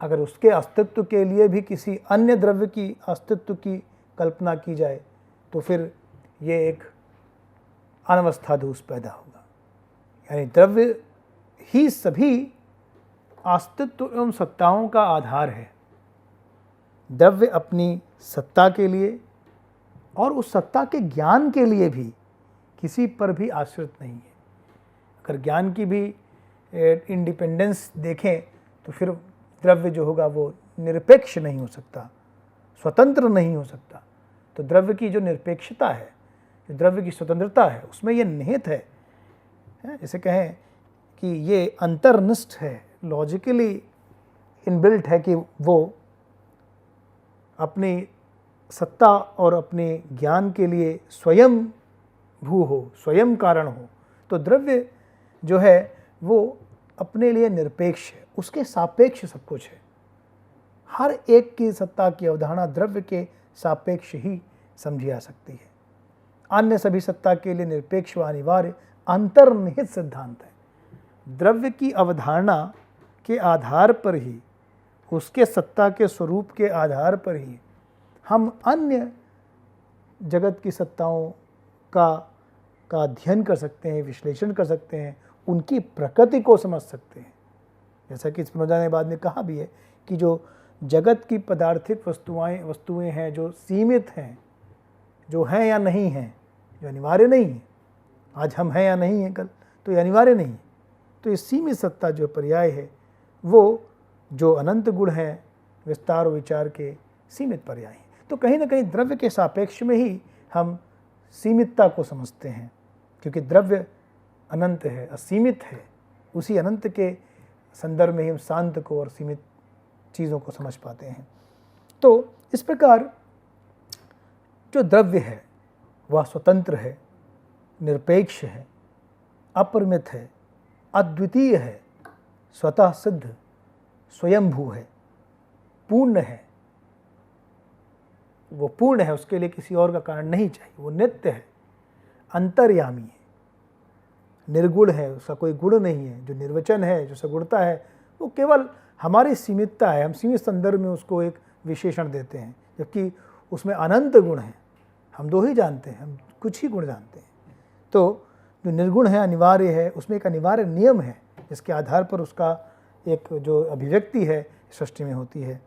अगर उसके अस्तित्व के लिए भी किसी अन्य द्रव्य की अस्तित्व की कल्पना की जाए तो फिर ये एक अनवस्था दोष पैदा होगा। यानी द्रव्य ही सभी अस्तित्व एवं सत्ताओं का आधार है। द्रव्य अपनी सत्ता के लिए और उस सत्ता के ज्ञान के लिए भी किसी पर भी आश्रित नहीं है। अगर ज्ञान की भी इंडिपेंडेंस देखें तो फिर द्रव्य जो होगा वो निरपेक्ष नहीं हो सकता, स्वतंत्र नहीं हो सकता। तो द्रव्य की जो निरपेक्षता है, जो द्रव्य की स्वतंत्रता है, उसमें ये निहित है। जैसे कहें कि ये अंतर्निष्ठ है, लॉजिकली इनबिल्ट है कि वो अपनी सत्ता और अपने ज्ञान के लिए स्वयं भू हो, स्वयं कारण हो। तो द्रव्य जो है वो अपने लिए निरपेक्ष है, उसके सापेक्ष सब कुछ है। हर एक की सत्ता की अवधारणा द्रव्य के सापेक्ष ही समझी जा सकती है। अन्य सभी सत्ता के लिए निरपेक्ष व अनिवार्य अंतर्निहित सिद्धांत है। द्रव्य की अवधारणा के आधार पर ही, उसके सत्ता के स्वरूप के आधार पर ही हम अन्य जगत की सत्ताओं का अध्ययन कर सकते हैं, विश्लेषण कर सकते हैं, उनकी प्रकृति को समझ सकते हैं। जैसा कि स्पिनोजा ने बाद में कहा भी है कि जो जगत की पदार्थिक वस्तुएं हैं जो सीमित हैं, जो हैं या नहीं हैं, जो अनिवार्य नहीं है, आज हम हैं या नहीं हैं कल, तो ये अनिवार्य नहीं है। तो ये सीमित सत्ता जो पर्याय है वो जो अनंत गुण हैं, विस्तार और विचार के सीमित पर्याय हैं। तो कहीं ना कहीं द्रव्य के सापेक्ष में ही हम सीमितता को समझते हैं, क्योंकि द्रव्य अनंत है, असीमित है। उसी अनंत के संदर्भ में ही हम शांत को और सीमित चीज़ों को समझ पाते हैं। तो इस प्रकार जो द्रव्य है वह स्वतंत्र है, निरपेक्ष है, अपरिमित है, अद्वितीय है, स्वतः सिद्ध, स्वयंभू है, पूर्ण है। वो पूर्ण है, उसके लिए किसी और का कारण नहीं चाहिए। वो नित्य है, अंतर्यामी है, निर्गुण है, उसका कोई गुण नहीं है। जो निर्वचन है, जो सगुणता है, वो केवल हमारी सीमितता है। हम सीमित संदर्भ में उसको एक विशेषण देते हैं, जबकि उसमें अनंत गुण हैं। हम दो ही जानते हैं, हम कुछ ही गुण जानते हैं। तो जो निर्गुण है, अनिवार्य है, उसमें एक अनिवार्य नियम है जिसके आधार पर उसका एक जो अभिव्यक्ति है सृष्टि में होती है,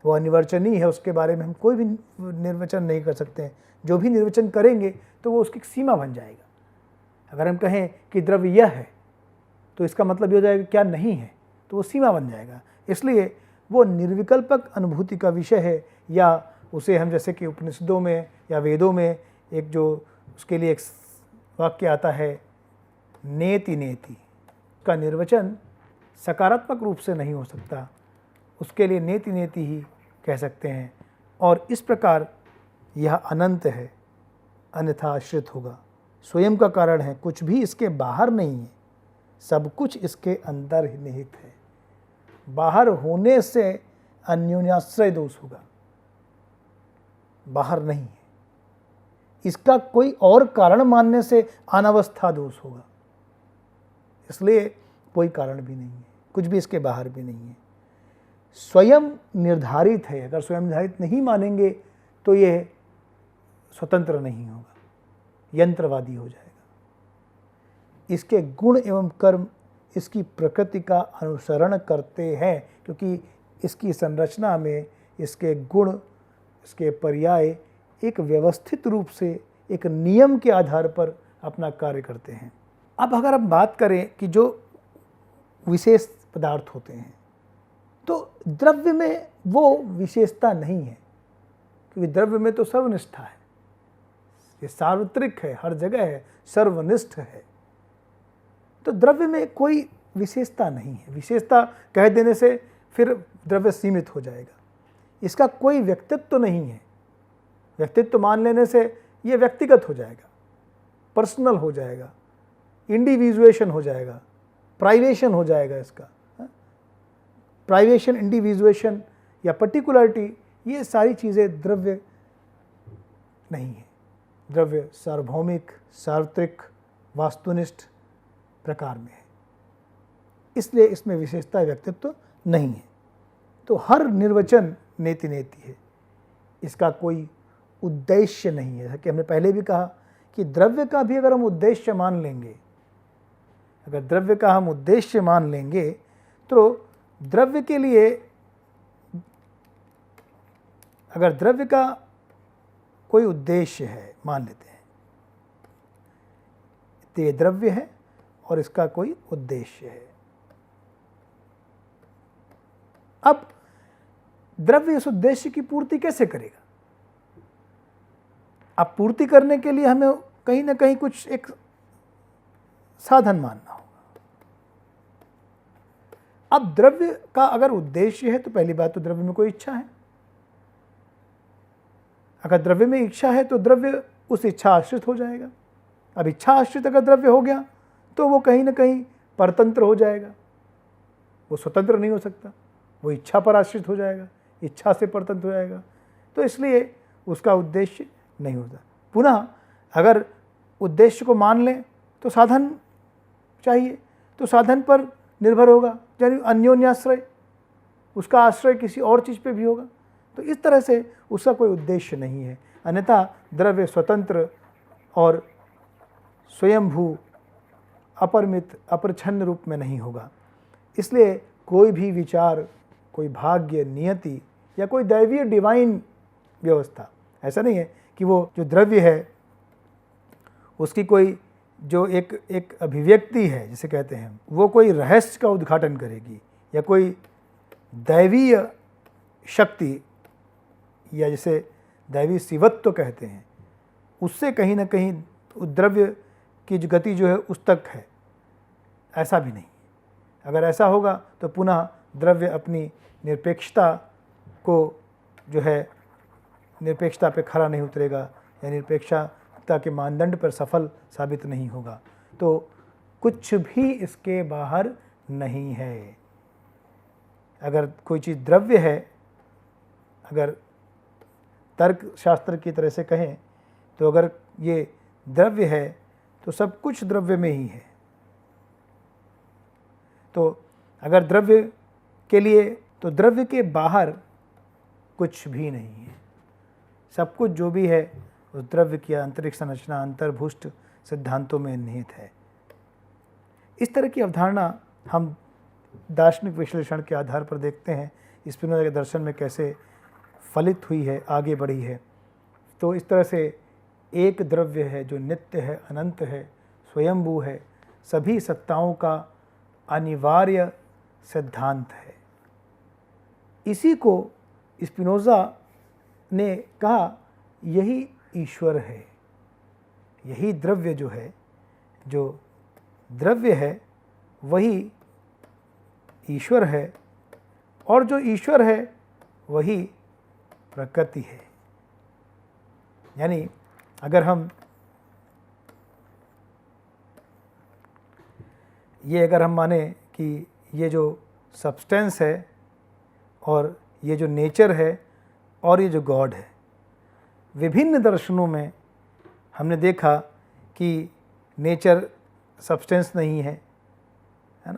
वो अनिर्वचनीय है। उसके बारे में हम कोई भी निर्वचन नहीं कर सकते हैं। जो भी निर्वचन करेंगे तो वो उसकी सीमा बन जाएगा। अगर हम कहें कि द्रव्य यह है तो इसका मतलब ये हो जाएगा क्या नहीं है, तो वो सीमा बन जाएगा। इसलिए वो निर्विकल्पक अनुभूति का विषय है, या उसे हम जैसे कि उपनिषदों में या वेदों में एक जो उसके लिए एक वाक्य आता है, नेति नेति, का निर्वचन सकारात्मक रूप से नहीं हो सकता, उसके लिए नेति नेति ही कह सकते हैं। और इस प्रकार यह अनंत है, अन्यथा आश्रित होगा, स्वयं का कारण है, कुछ भी इसके बाहर नहीं है, सब कुछ इसके अंदर ही निहित है। बाहर होने से अन्योन्याश्रय दोष होगा, बाहर नहीं है। इसका कोई और कारण मानने से अनावस्था दोष होगा। इसलिए कोई कारण भी नहीं है, कुछ भी इसके बाहर भी नहीं है, स्वयं निर्धारित है। अगर स्वयं निर्धारित नहीं मानेंगे तो यह स्वतंत्र नहीं होगा, यंत्रवादी हो जाएगा। इसके गुण एवं कर्म इसकी प्रकृति का अनुसरण करते हैं, क्योंकि इसकी संरचना में इसके गुण, इसके पर्याय एक व्यवस्थित रूप से एक नियम के आधार पर अपना कार्य करते हैं। अब अगर हम बात करें कि जो विशेष पदार्थ होते हैं, तो द्रव्य में वो विशेषता नहीं है, क्योंकि द्रव्य में तो सर्वनिष्ठा है, ये सार्वत्रिक है, हर जगह है, सर्वनिष्ठ है। तो द्रव्य में कोई विशेषता नहीं है। विशेषता कह देने से फिर द्रव्य सीमित हो जाएगा। इसका कोई व्यक्तित्व नहीं है। व्यक्तित्व मान लेने से ये व्यक्तिगत हो जाएगा, पर्सनल हो जाएगा, इंडिविजुएशन हो जाएगा, प्राइवेशन हो जाएगा। इसका प्राइवेशन, इंडिविजुएशन या पर्टिकुलरिटी, ये सारी चीज़ें द्रव्य नहीं है। द्रव्य सार्वभौमिक, सार्वत्रिक, वास्तुनिष्ठ प्रकार में है, इसलिए इसमें विशेषता, व्यक्तित्व नहीं है। तो हर निर्वचन नेति नेति है, इसका कोई उद्देश्य नहीं है। कि हमने पहले भी कहा कि द्रव्य का भी अगर हम उद्देश्य मान लेंगे, अगर द्रव्य का हम उद्देश्य मान लेंगे, तो द्रव्य के लिए, अगर द्रव्य का कोई उद्देश्य है, मान लेते हैं तो ये द्रव्य है और इसका कोई उद्देश्य है। अब द्रव्य इस उद्देश्य की पूर्ति कैसे करेगा? अब पूर्ति करने के लिए हमें कहीं ना कहीं कुछ एक साधन मानना होगा। अब द्रव्य का अगर उद्देश्य है तो पहली बात तो द्रव्य में कोई इच्छा है। अगर द्रव्य में इच्छा है तो द्रव्य उस इच्छा आश्रित हो जाएगा। अब इच्छा आश्रित अगर द्रव्य हो गया तो वो कहीं ना कहीं परतंत्र हो जाएगा, वो स्वतंत्र नहीं हो सकता, वो इच्छा पर आश्रित हो जाएगा, इच्छा से परतंत्र हो जाएगा। तो इसलिए उसका उद्देश्य नहीं होता। पुनः अगर उद्देश्य को मान लें तो साधन चाहिए, तो साधन पर निर्भर होगा, यानी अन्योन्याश्रय, उसका आश्रय किसी और चीज़ पे भी होगा। तो इस तरह से उसका कोई उद्देश्य नहीं है। अन्यथा द्रव्य स्वतंत्र और स्वयंभू अपरिमित अपरिच्छन्न रूप में नहीं होगा। इसलिए कोई भी विचार, कोई भाग्य, नियति या कोई दैवीय डिवाइन व्यवस्था, ऐसा नहीं है कि वो जो द्रव्य है उसकी कोई जो एक अभिव्यक्ति है जिसे कहते हैं, वो कोई रहस्य का उद्घाटन करेगी या कोई दैवीय शक्ति या जिसे दैवी शिवत्व कहते हैं, उससे कहीं ना कहीं द्रव्य की जो गति जो है उस तक है, ऐसा भी नहीं। अगर ऐसा होगा तो पुनः द्रव्य अपनी निरपेक्षता को जो है, निरपेक्षता पे खरा नहीं उतरेगा या निरपेक्षता के मानदंड पर सफल साबित नहीं होगा। तो कुछ भी इसके बाहर नहीं है। अगर कोई चीज़ द्रव्य है, अगर तर्क शास्त्र की तरह से कहें तो अगर ये द्रव्य है तो सब कुछ द्रव्य में ही है। तो अगर द्रव्य के लिए, तो द्रव्य के बाहर कुछ भी नहीं है। सब कुछ जो भी है उस द्रव्य की आंतरिक संरचना अंतर्भूष्ट सिद्धांतों में निहित है। इस तरह की अवधारणा हम दार्शनिक विश्लेषण के आधार पर देखते हैं स्पिनोजा के दर्शन में कैसे फलित हुई है, आगे बढ़ी है। तो इस तरह से एक द्रव्य है जो नित्य है, अनंत है, स्वयंभू है, सभी सत्ताओं का अनिवार्य सिद्धांत है। इसी को स्पिनोजा ने कहा यही ईश्वर है। यही द्रव्य जो है, जो द्रव्य है वही ईश्वर है, और जो ईश्वर है वही प्रकृति है। यानी अगर हम माने कि ये जो सब्सटेंस है और ये जो नेचर है और ये जो गॉड है, विभिन्न दर्शनों में हमने देखा कि नेचर सब्सटेंस नहीं है ना,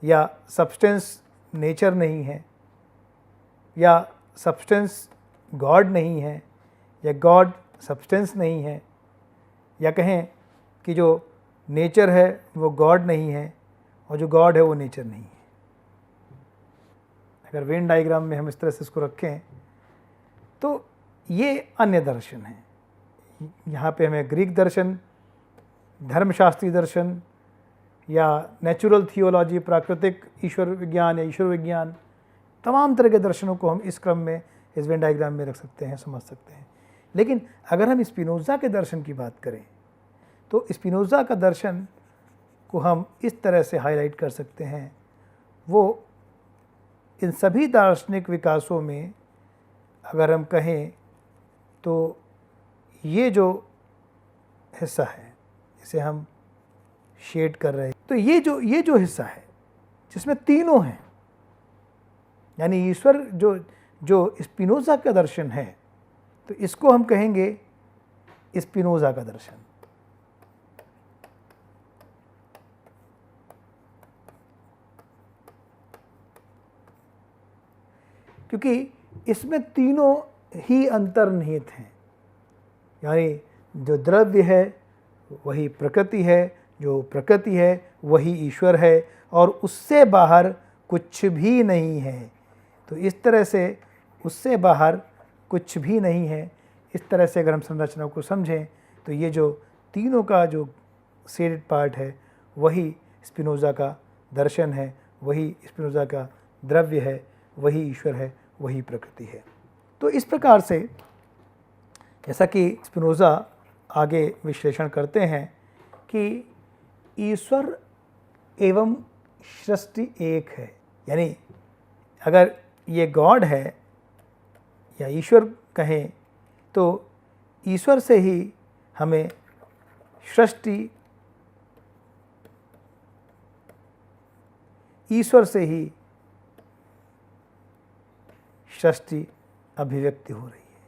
या सब्सटेंस नेचर नहीं है, या सब्सटेंस गॉड नहीं है, या गॉड सब्सटेंस नहीं है, या कहें कि जो नेचर है वो गॉड नहीं है और जो गॉड है वो नेचर नहीं है। अगर वेन डायग्राम में हम इस तरह से इसको रखें तो ये अन्य दर्शन है। यहाँ पे हमें ग्रीक दर्शन, धर्मशास्त्री दर्शन या नेचुरल थियोलॉजी, प्राकृतिक ईश्वर विज्ञान या ईश्वर विज्ञान, तमाम तरह के दर्शनों को हम इस क्रम में, इस वेन डायग्राम में रख सकते हैं, समझ सकते हैं। लेकिन अगर हम स्पिनोजा के दर्शन की बात करें तो स्पिनोजा का दर्शन को हम इस तरह से हाईलाइट कर सकते हैं, वो इन सभी दार्शनिक विकासों में अगर हम कहें तो ये जो हिस्सा है इसे हम शेड कर रहे हैं, तो ये जो हिस्सा है जिसमें तीनों हैं, यानी ईश्वर जो स्पिनोजा का दर्शन है, तो इसको हम कहेंगे स्पिनोजा का दर्शन। क्योंकि इसमें तीनों ही अंतर्निहित हैं, यानी जो द्रव्य है वही प्रकृति है, जो प्रकृति है वही ईश्वर है, और उससे बाहर कुछ भी नहीं है। तो इस तरह से उससे बाहर कुछ भी नहीं है, इस तरह से अगर हम संरचना को समझें तो ये जो तीनों का जो सीडेड पार्ट है, वही स्पिनोज़ा का दर्शन है, वही स्पिनोज़ा का द्रव्य है, वही ईश्वर है, वही प्रकृति है। तो इस प्रकार से जैसा कि स्पिनोज़ा आगे विश्लेषण करते हैं कि ईश्वर एवं सृष्टि एक है, यानी अगर ये गॉड है या ईश्वर कहें तो ईश्वर से ही हमें सृष्टि, ईश्वर से ही सृष्टि अभिव्यक्ति हो रही है।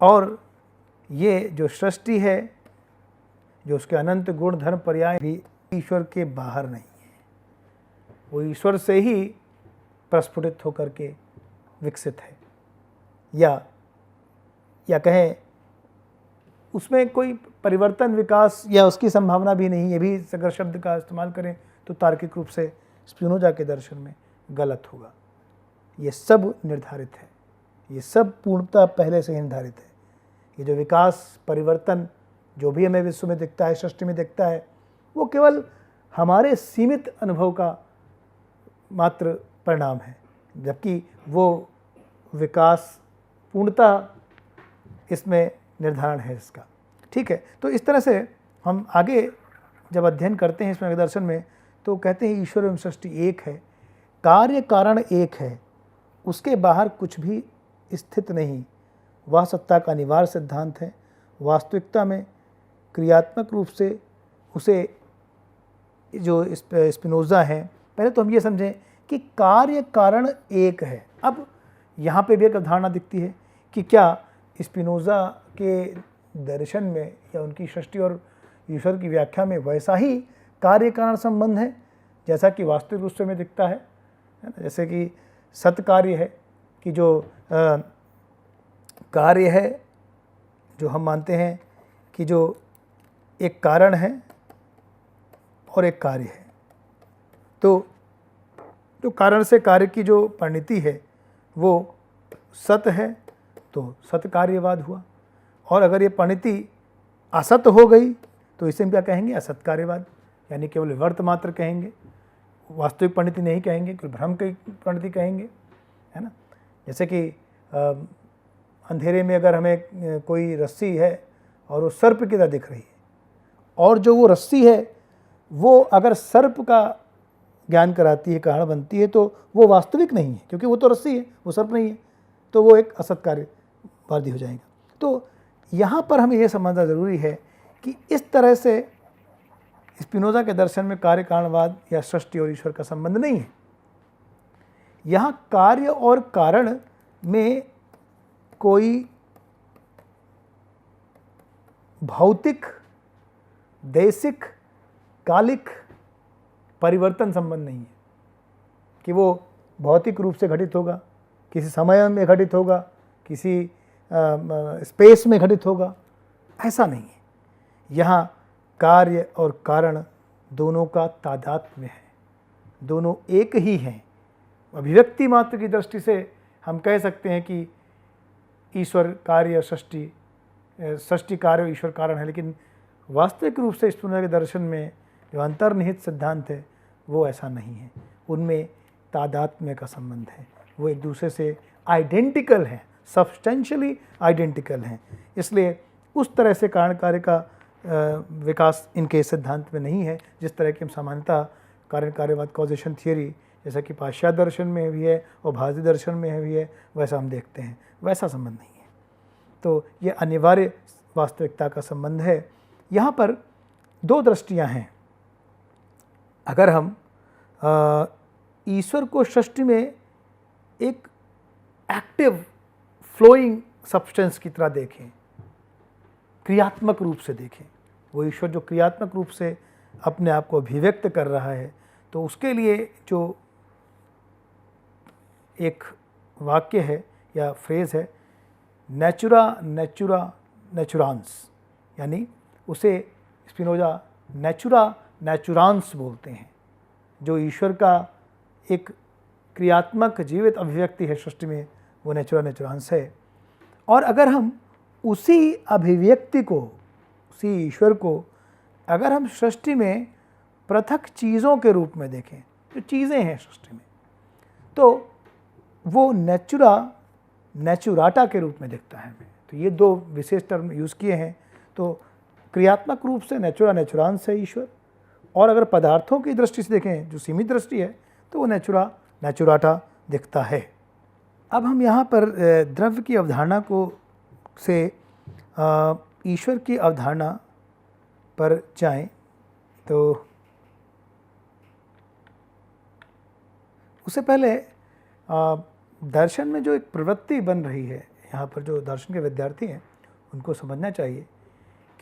और ये जो सृष्टि है, जो उसके अनंत गुण धर्म पर्याय भी ईश्वर के बाहर नहीं है, वो ईश्वर से ही प्रस्फुटित होकर के विकसित है, या कहें उसमें कोई परिवर्तन विकास या उसकी संभावना भी नहीं। ये भी अगर शब्द का इस्तेमाल करें तो तार्किक रूप से स्पिनोज़ा के दर्शन में गलत होगा। ये सब निर्धारित है, ये सब पूर्णतः पहले से ही निर्धारित है। ये जो विकास परिवर्तन जो भी हमें विश्व में दिखता है, सृष्टि में दिखता है, वो केवल हमारे सीमित अनुभव का मात्र परिणाम है, जबकि वो विकास पूर्णतः इसमें निर्धारण है इसका। ठीक है, तो इस तरह से हम आगे जब अध्ययन करते हैं इसमें दर्शन में तो कहते हैं ईश्वर एवं सृष्टि एक है, कार्य कारण एक है, उसके बाहर कुछ भी स्थित नहीं, वह सत्ता का अनिवार्य सिद्धांत है। वास्तविकता में क्रियात्मक रूप से उसे जो स्पिनोज़ा है, पहले तो हम ये समझें कि कार्य कारण एक है। अब यहाँ पे भी एक अवधारणा दिखती है कि क्या स्पिनोज़ा के दर्शन में या उनकी सृष्टि और ईश्वर की व्याख्या में वैसा ही कार्य कारण संबंध है जैसा कि वास्तविक रूप से में दिखता है ना। जैसे कि सत्य कार्य है कि जो कार्य है, जो हम मानते हैं कि जो एक कारण है और एक कार्य है, तो जो कारण से कार्य की जो परिणति है वो सत्य है, तो सत्य कार्यवाद हुआ। और अगर ये परिणति असत्य हो गई तो इसे हम क्या कहेंगे? असत्य कार्यवाद, यानी केवल वर्त मात्र कहेंगे, वास्तविक परिणति नहीं कहेंगे, केवल भ्रम की परिणति कहेंगे, है ना। जैसे कि अंधेरे में अगर हमें कोई रस्सी है और वो सर्प की तरह दिख रही है, और जो वो रस्सी है वो अगर सर्प का ज्ञान कराती है, कारण बनती है, तो वो वास्तविक नहीं है, क्योंकि वो तो रस्सी है, वो सर्प नहीं है, तो वो एक असत कार्यवादी हो जाएगा। तो यहाँ पर हमें यह समझना ज़रूरी है कि इस तरह से स्पिनोज़ा के दर्शन में कार्य कारणवाद या सृष्टि और ईश्वर का संबंध नहीं है। यहाँ कार्य और कारण में कोई भौतिक, देशिक, कालिक परिवर्तन संबंध नहीं है कि वो भौतिक रूप से घटित होगा, किसी समय में घटित होगा, किसी स्पेस में घटित होगा, ऐसा नहीं है। यहाँ कार्य और कारण दोनों का तादात्म्य है, दोनों एक ही हैं। अभिव्यक्ति मात्र की दृष्टि से हम कह सकते हैं कि ईश्वर कार्य, सृष्टि कार्य और ईश्वर कारण है, लेकिन वास्तविक रूप से स्पिनोज़ा के दर्शन में जो अंतर्निहित सिद्धांत है वो ऐसा नहीं है। उनमें तादात्म्य का संबंध है, वो एक दूसरे से आइडेंटिकल हैं, सब्सटेंशियली आइडेंटिकल हैं। इसलिए उस तरह से कारण कार्य का विकास इनके सिद्धांत में नहीं है जिस तरह की हम सामान्यतः कारण कार्यवाद, कॉजेशन थियरी, जैसा कि पाश्चात्य दर्शन में भी है और भारतीय दर्शन में भी है, वैसा हम देखते हैं, वैसा संबंध नहीं है। तो ये अनिवार्य वास्तविकता का संबंध है। यहाँ पर दो दृष्टियाँ हैं। अगर हम ईश्वर को सृष्टि में एक एक्टिव फ्लोइंग सब्सटेंस की तरह देखें, क्रियात्मक रूप से देखें, वो ईश्वर जो क्रियात्मक रूप से अपने आप को अभिव्यक्त कर रहा है, तो उसके लिए जो एक वाक्य है या फ्रेज़ है, नेचुरा नेचुरा नेचुरांस, यानी उसे स्पिनोज़ा नेचुरा नेचुरांस बोलते हैं। जो ईश्वर का एक क्रियात्मक जीवित अभिव्यक्ति है सृष्टि में, वो नेचुरा नेचुरांस है। और अगर हम उसी अभिव्यक्ति को उसी ईश्वर को अगर हम सृष्टि में पृथक चीज़ों के रूप में देखें, जो चीज़ें हैं सृष्टि में, तो वो नेचुराटा के रूप में दिखता है हमें। तो ये दो विशेष टर्म यूज़ किए हैं। तो क्रियात्मक रूप से नेचुरांस है ईश्वर, और अगर पदार्थों की दृष्टि से देखें, जो सीमित दृष्टि है, तो वो नेचुराटा दिखता है। अब हम यहाँ पर द्रव्य की अवधारणा से ईश्वर की अवधारणा पर जाएं, तो उससे पहले दर्शन में जो एक प्रवृत्ति बन रही है, यहाँ पर जो दर्शन के विद्यार्थी हैं उनको समझना चाहिए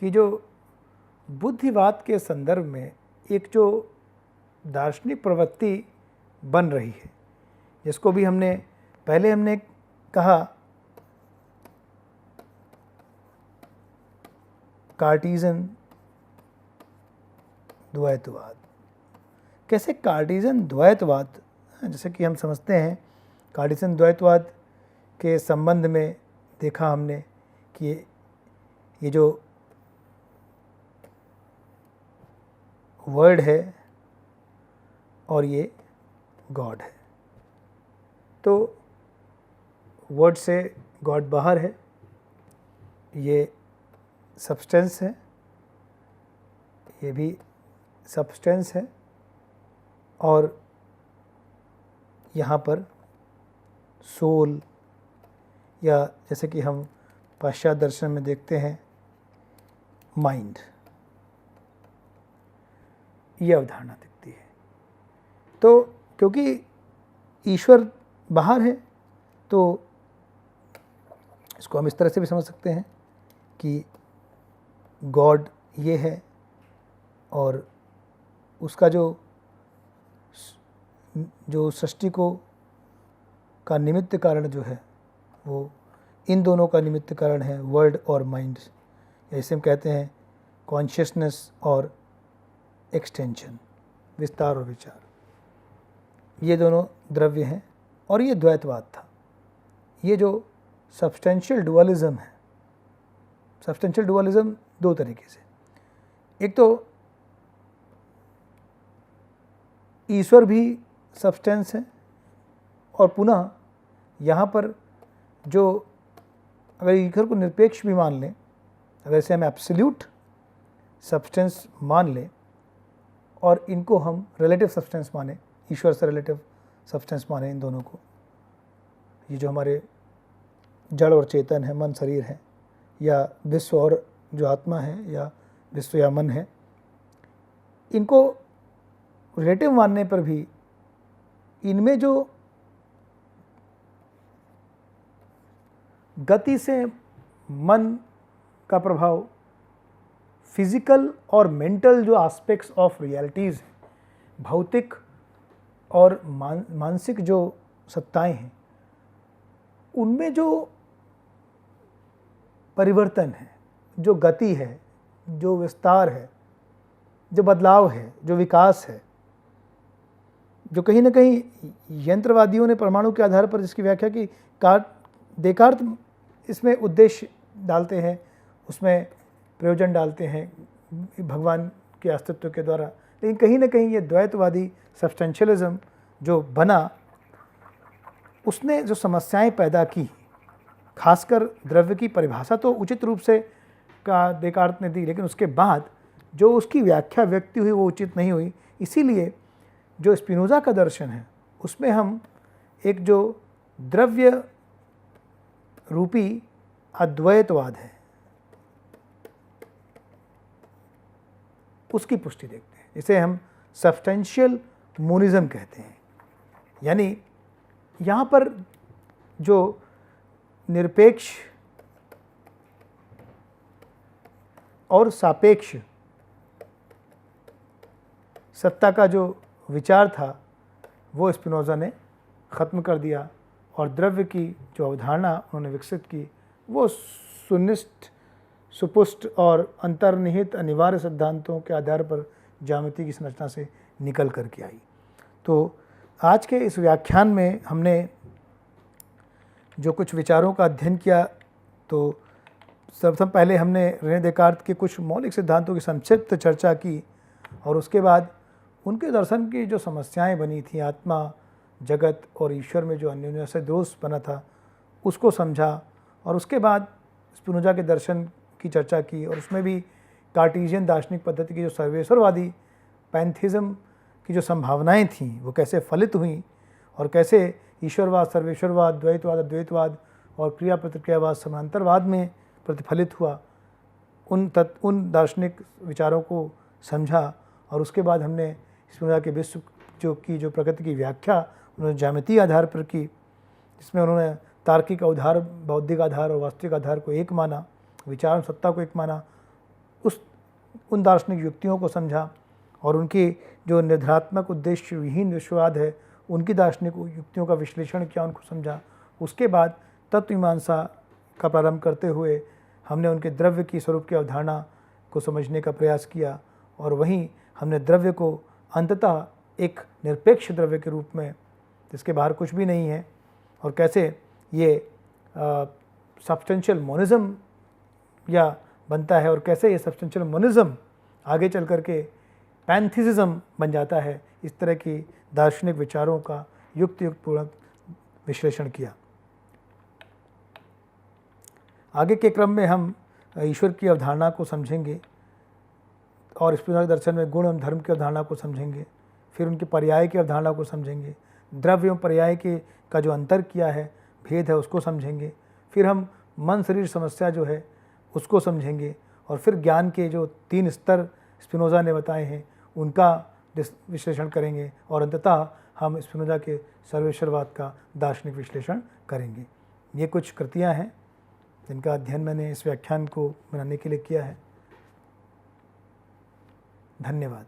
कि जो बुद्धिवाद के संदर्भ में एक जो दार्शनिक प्रवृत्ति बन रही है, जिसको भी हमने कहा कार्टीजन द्वैतवाद। कैसे कार्टीजन द्वैतवाद, जैसे कि हम समझते हैं कार्टीजन द्वैतवाद के संबंध में देखा हमने कि ये जो वर्ड है और ये गॉड है, तो वर्ड से गॉड बाहर है, ये सब्सटेंस है, ये भी सब्सटेंस है, और यहाँ पर सोल, या जैसे कि हम पाश्चात्य दर्शन में देखते हैं माइंड, ये अवधारणा दिखती है। तो क्योंकि ईश्वर बाहर है, तो इसको हम इस तरह से भी समझ सकते हैं कि गॉड ये है, और उसका जो सृष्टि का निमित्त कारण जो है, वो इन दोनों का निमित्त कारण है, वर्ड और माइंड, या इसे हम कहते हैं कॉन्शियसनेस और एक्सटेंशन, विस्तार और विचार। ये दोनों द्रव्य हैं, और ये द्वैतवाद था। ये जो सब्सटेंशियल डुअलिज्म है, सब्सटेंशियल डुअलिज्म दो तरीके से, एक तो ईश्वर भी सब्सटेंस है, और पुनः यहाँ पर जो अगर ईश्वर को निरपेक्ष भी मान लें, अगर इसे हम एब्सोल्यूट सब्सटेंस मान लें और इनको हम रिलेटिव सब्सटेंस माने, ईश्वर से रिलेटिव सब्सटेंस माने इन दोनों को, ये जो हमारे जड़ और चेतन है, मन शरीर है, या विश्व और जो आत्मा है, या विश्व या मन है, इनको रिलेटिव मानने पर भी इनमें जो गति से मन का प्रभाव, फिजिकल और मेंटल जो एस्पेक्ट्स ऑफ रियलिटीज़ हैं, भौतिक और मानसिक जो सत्ताएं हैं, उनमें जो परिवर्तन है, जो गति है, जो विस्तार है, जो बदलाव है, जो विकास है, जो कहीं ना कहीं यंत्रवादियों ने परमाणु के आधार पर जिसकी व्याख्या की, देकार्त इसमें उद्देश्य डालते हैं, उसमें प्रयोजन डालते हैं भगवान के अस्तित्व के द्वारा, लेकिन कहीं ना कहीं ये द्वैतवादी सब्सटेंशियलिज्म जो बना, उसने जो समस्याएं पैदा की, खासकर द्रव्य की परिभाषा तो उचित रूप से देकार्त ने दी, लेकिन उसके बाद जो उसकी व्याख्या व्यक्ति हुई वो उचित नहीं हुई। इसीलिए जो स्पिनोजा का दर्शन है, उसमें हम एक जो द्रव्य रूपी अद्वैतवाद है, उसकी पुष्टि देखते हैं, इसे हम सब्सटेंशियल मोनिज्म कहते हैं। यानी यहाँ पर जो निरपेक्ष और सापेक्ष सत्ता का जो विचार था, वो स्पिनोजा ने ख़त्म कर दिया, और द्रव्य की जो अवधारणा उन्होंने विकसित की, वो सुनिष्ठ, सुपुष्ट और अंतर्निहित अनिवार्य सिद्धांतों के आधार पर ज्यामिति की संरचना से निकल कर के आई। तो आज के इस व्याख्यान में हमने जो कुछ विचारों का अध्ययन किया, तो सर्वप्रथम पहले हमने रेने देकार्त के कुछ मौलिक सिद्धांतों की संक्षिप्त चर्चा की और उसके बाद उनके दर्शन की जो समस्याएं बनी थी, आत्मा, जगत और ईश्वर में जो अन्योन्याश्रय दोष बना था, उसको समझा। और उसके बाद स्पिनोजा के दर्शन की चर्चा की और उसमें भी कार्टेशियन दार्शनिक पद्धति की जो सर्वेश्वरवादी पैंथिज्म की जो संभावनाएं थीं वो कैसे फलित हुई और कैसे ईश्वरवाद, सर्वेश्वरवाद, द्वैतवाद, अद्वैतवाद और क्रिया प्रतिक्रियावाद समांतरवाद में प्रतिफलित हुआ, उन दार्शनिक विचारों को समझा। और उसके बाद हमने स्पिनोजा के विश्व जो प्रकृति की व्याख्या उन्होंने ज्यामितीय आधार पर की, जिसमें उन्होंने तार्किक आधार, बौद्धिक आधार और वास्तविक आधार को एक माना, विचार सत्ता को एक माना, उन दार्शनिक युक्तियों को समझा और उनकी जो निर्धारात्मक उद्देश्य विहीन विश्ववाद है उनकी दार्शनिक युक्तियों का विश्लेषण किया, उनको समझा। उसके बाद तत्वमीमांसा का प्रारंभ करते हुए हमने उनके द्रव्य की स्वरूप की अवधारणा को समझने का प्रयास किया और वहीं हमने द्रव्य को अंततः एक निरपेक्ष द्रव्य के रूप में, जिसके बाहर कुछ भी नहीं है, और कैसे ये सब्सटेंशियल मोनिज्म या बनता है और कैसे ये सब्सटेंशियल मोनिज्म आगे चल कर के पैंथिसिज्म बन जाता है। इस तरह की दार्शनिक विचारों का युक्तिपूर्वक विश्लेषण किया। आगे के क्रम में हम ईश्वर की अवधारणा को समझेंगे और स्पिनोजा के दर्शन में गुण एवं धर्म की अवधारणा को समझेंगे, फिर उनके पर्याय की अवधारणा को समझेंगे, द्रव्य एवं पर्याय के का जो अंतर किया है, भेद है, उसको समझेंगे, फिर हम मन शरीर समस्या जो है उसको समझेंगे और फिर ज्ञान के जो 3 स्तर स्पिनोजा ने बताए हैं उनका विश्लेषण करेंगे और अंततः हम स्पिनोजा के सर्वेश्वरवाद का दार्शनिक विश्लेषण करेंगे। ये कुछ कृतियाँ हैं जिनका अध्ययन मैंने इस व्याख्यान को बनाने के लिए किया है। धन्यवाद।